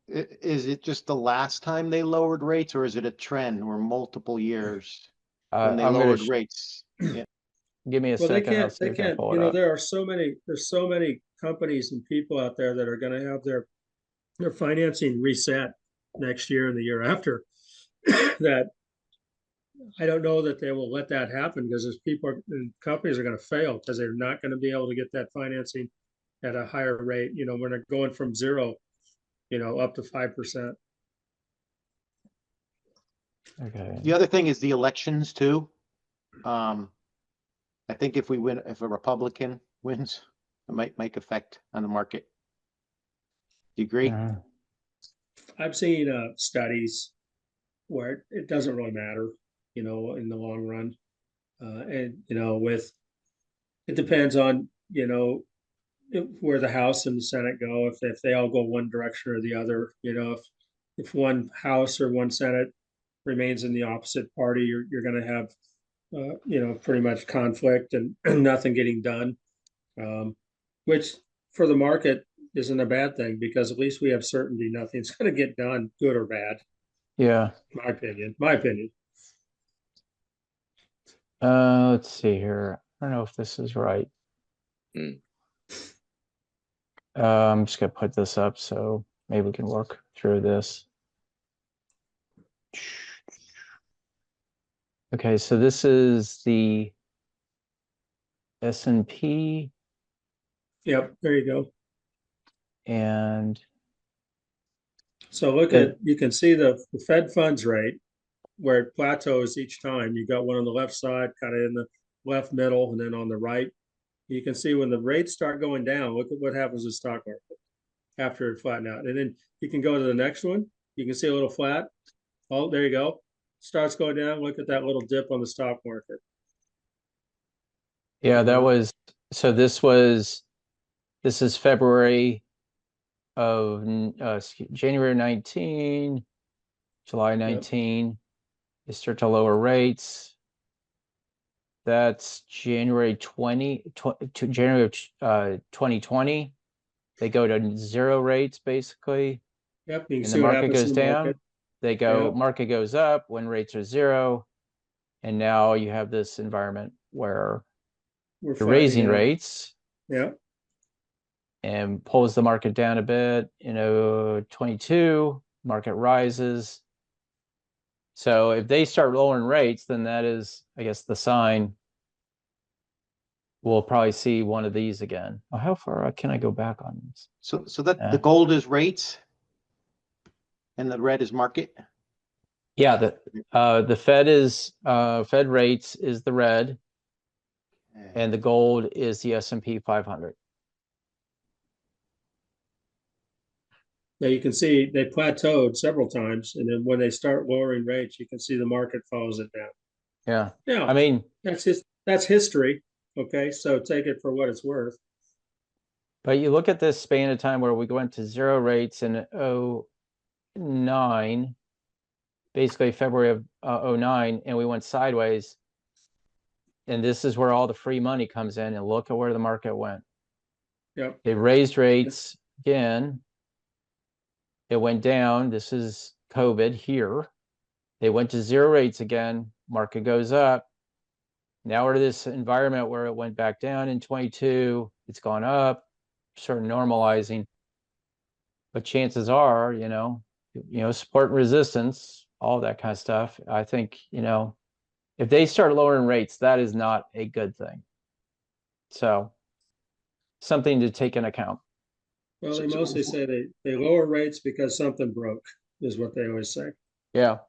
Is it just the last time they lowered rates, or is it a trend or multiple years when they I'm gonna lowered rates? Yeah. give me a Well, they second. I'll can't, see if I can pull it up. there's so many companies and people out there that are gonna have their financing reset next year and the year after. That I don't know that they will let that happen, because there's people and companies are gonna fail because they're not gonna be able to get that financing at a higher rate, when they're going from 0, up to 5%. Okay. The other thing is the elections too. I think if a Republican wins, it might make effect on the market. Do you agree? Uh, I've seen studies where it doesn't really matter, in the long run. And, it depends on, where the House and the Senate go, if they all go one direction or the other, if one House or one Senate remains in the opposite party, you're going to have, pretty much conflict and nothing getting done, which for the market isn't a bad thing, because at least we have certainty nothing's going to get done, good or bad. Yeah. My opinion. Let's see here. I don't know if this is right. Mm. I'm just gonna put this up so maybe we can work through this. Okay, so this is the S&P Yep, there you go. and So look the, at, you can see the Fed funds rate where it plateaus each time. You got one on the left side, kind of in the left middle, and then on the right. You can see when the rates start going down, look at what happens to the stock market after it flatten out. And then you can go to the next one. You can see a little flat. Oh, there you go. Starts going down. Look at that little dip on the stock market. yeah, that Uh, was so this is February of January 19, July 19. They start to lower rates. That's January 20 to January of 2020. They go to zero rates basically, Yep, you can and see the what market happens to goes the down. market. They go, Yep. market goes up when rates are zero. And now you have this environment where We're you're flattening raising out. rates Yeah. and pulls the market down a bit. 22, market rises. So if they start lowering rates, then that is, I guess, the sign we'll probably see one of these again. Oh, how far can I go back on this? So that the gold is rates and the red is market. Yeah, the Fed is Fed rates is the red, and the gold is the S&P 500. Now you can see they plateaued several times, and then when they start lowering rates, you can see the market follows it down. Yeah. Yeah, I mean, that's history. Okay, so take it for what it's worth. but you look at this span of time where we went to zero rates in 09, basically February of 09, and we went sideways. And this is where all the free money comes in, and look at where the market went. Yep. They raised rates again. It went down. This is COVID here. They went to zero rates again. Market goes up. Now we're to this environment where it went back down in 22. It's gone up, sort of normalizing. But chances are, support and resistance, all that kind of stuff. I think, if they start lowering rates, that is not a good thing. So something to take into account. Well, they mostly say they lower rates because something broke, is what they always say. Yeah.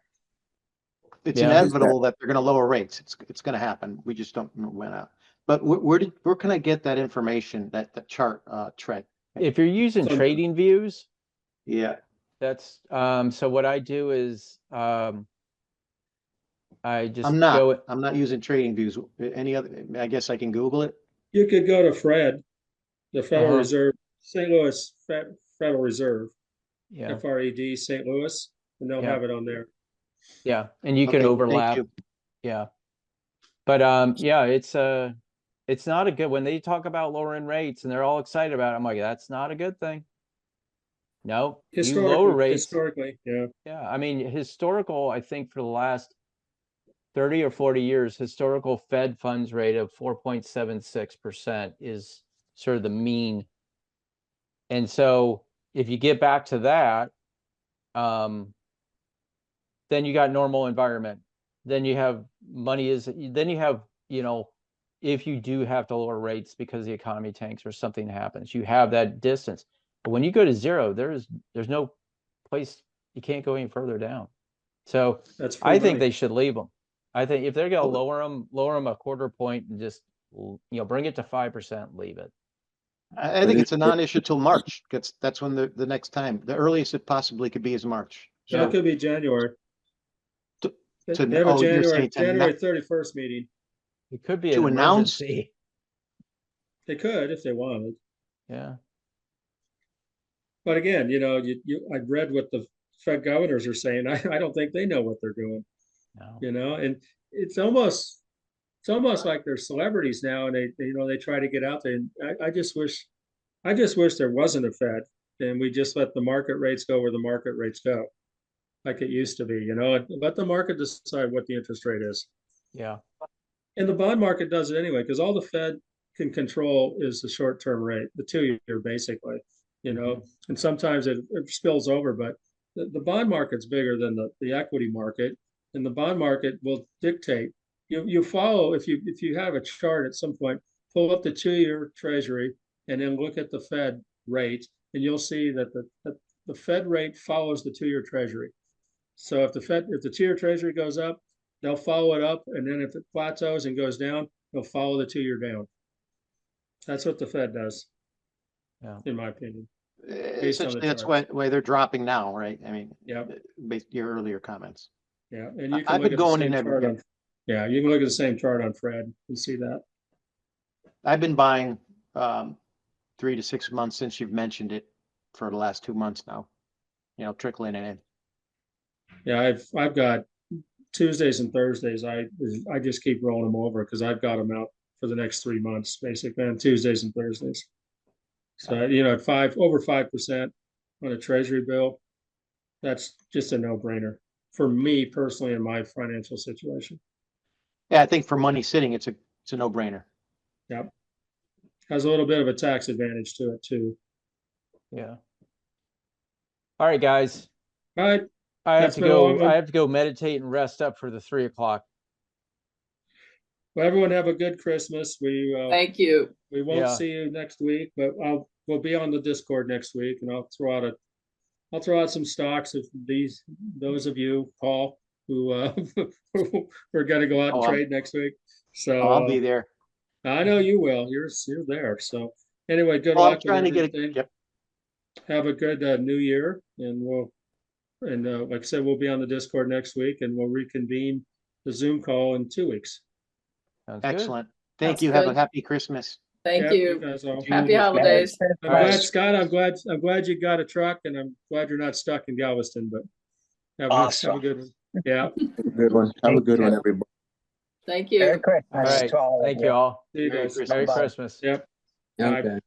It's Yeah. inevitable that they're going to lower rates. It's going to happen. We just don't know when. But where can I get that information, that chart, Trent? If you're using So- trading views, Yeah. that's so what I do is I just I'm go. not using trading views. Any other, I guess I can Google it. You could go to Fred, the Federal Uh-huh. Reserve, St. Louis Federal Reserve, Yeah. FRED, St. Louis, and they'll Yeah. have it on there. Yeah. And you can Okay, thank overlap. you. Yeah. But yeah, it's not a good when they talk about lowering rates and they're all excited about it. I'm like, that's not a good thing. No, you lower rates. Historically, yeah. Yeah. I mean, historical, I think for the last 30 or 40 years, historical Fed funds rate of 4.76% is sort of the mean. And so if you get back to that, then you got normal environment. Then you have then you have, if you do have to lower rates because the economy tanks or something happens, you have that distance. But when you go to zero, there's no place, you can't go any further down. So That's free I think money. they should leave them. I think if they're going to lower them a quarter point and just, bring it to 5%, leave it. I think it's a non-issue till March. That's when the next time. The earliest it possibly could be is March. Yeah, it could be January. To- They have a you're saying January 31st meeting. It could be To an announce- emergency. They could if they wanted. Yeah. But again, I read what the Fed governors are saying. I don't think they know what they're doing. No. And it's almost like they're celebrities now, and they try to get out there. And I just wish there wasn't a Fed, and we just let the market rates go where the market rates go. like it used to be, you know, and let the market decide what the interest rate is. Yeah. And the bond market does it anyway, because all the Fed can control is the short-term rate, the 2-year basically, you know, and sometimes it spills over, but the bond market's bigger than the equity market, and the bond market will dictate. You follow, if you have a chart at some point, pull up the 2-year treasury and then look at the Fed rate, and you'll see that the Fed rate follows the 2-year treasury. So if the 2-year treasury goes up, they'll follow it up, and then if it plateaus and goes down, they'll follow the 2-year down. That's what the Fed does, Yeah. in my opinion. Essentially, that's why they're dropping now, right? I mean, Yeah, based your earlier comments. yeah, and you can I've look been at the going same in every chart year. on. Yeah, you can look at the same chart on Fred and see that. I've been buying 3 to 6 months since you've mentioned it for the last 2 months now. You know, trickling it in. Yeah, I've got Tuesdays and Thursdays. I just keep rolling them over because I've got them out for the next 3 months, basically, on Tuesdays and Thursdays. So, you know, at over 5% on a treasury bill, that's just a no-brainer for me personally in my financial situation. Yeah, I think for money sitting, it's a no-brainer. Yep. Has a little bit of a tax advantage to it too. Yeah. All right, guys. All right. I have That's to been a long go. one. I have to go meditate and rest up for the 3 o'clock. Well, everyone have a good Christmas. We Thank you. won't Yeah. see you next week, but we'll be on the Discord next week, and I'll throw out some stocks of those of you, Paul, who we're gonna go out and trade next week. So I'll be there. I know you will. You're there. So anyway, good Well, I'm luck with trying to get everything. Yep. Have a good New Year, and like I said, we'll be on the Discord next week, and we'll reconvene the Zoom call in 2 weeks. Sounds good. Excellent. Thank That's you. Have a good. happy Christmas. Thank Yep, you. guys all. Happy holidays. I'm All right. glad, Scott. I'm glad you got a truck, and I'm glad you're not stuck in Galveston. But have Awesome. a good one. Yeah. Good one. Have a good one, everybody. Thank Merry you. Christmas All right. to all of Thank you all. See you Merry guys. Christmas. Merry Bye-bye. Christmas. Yep. Bye. Okay.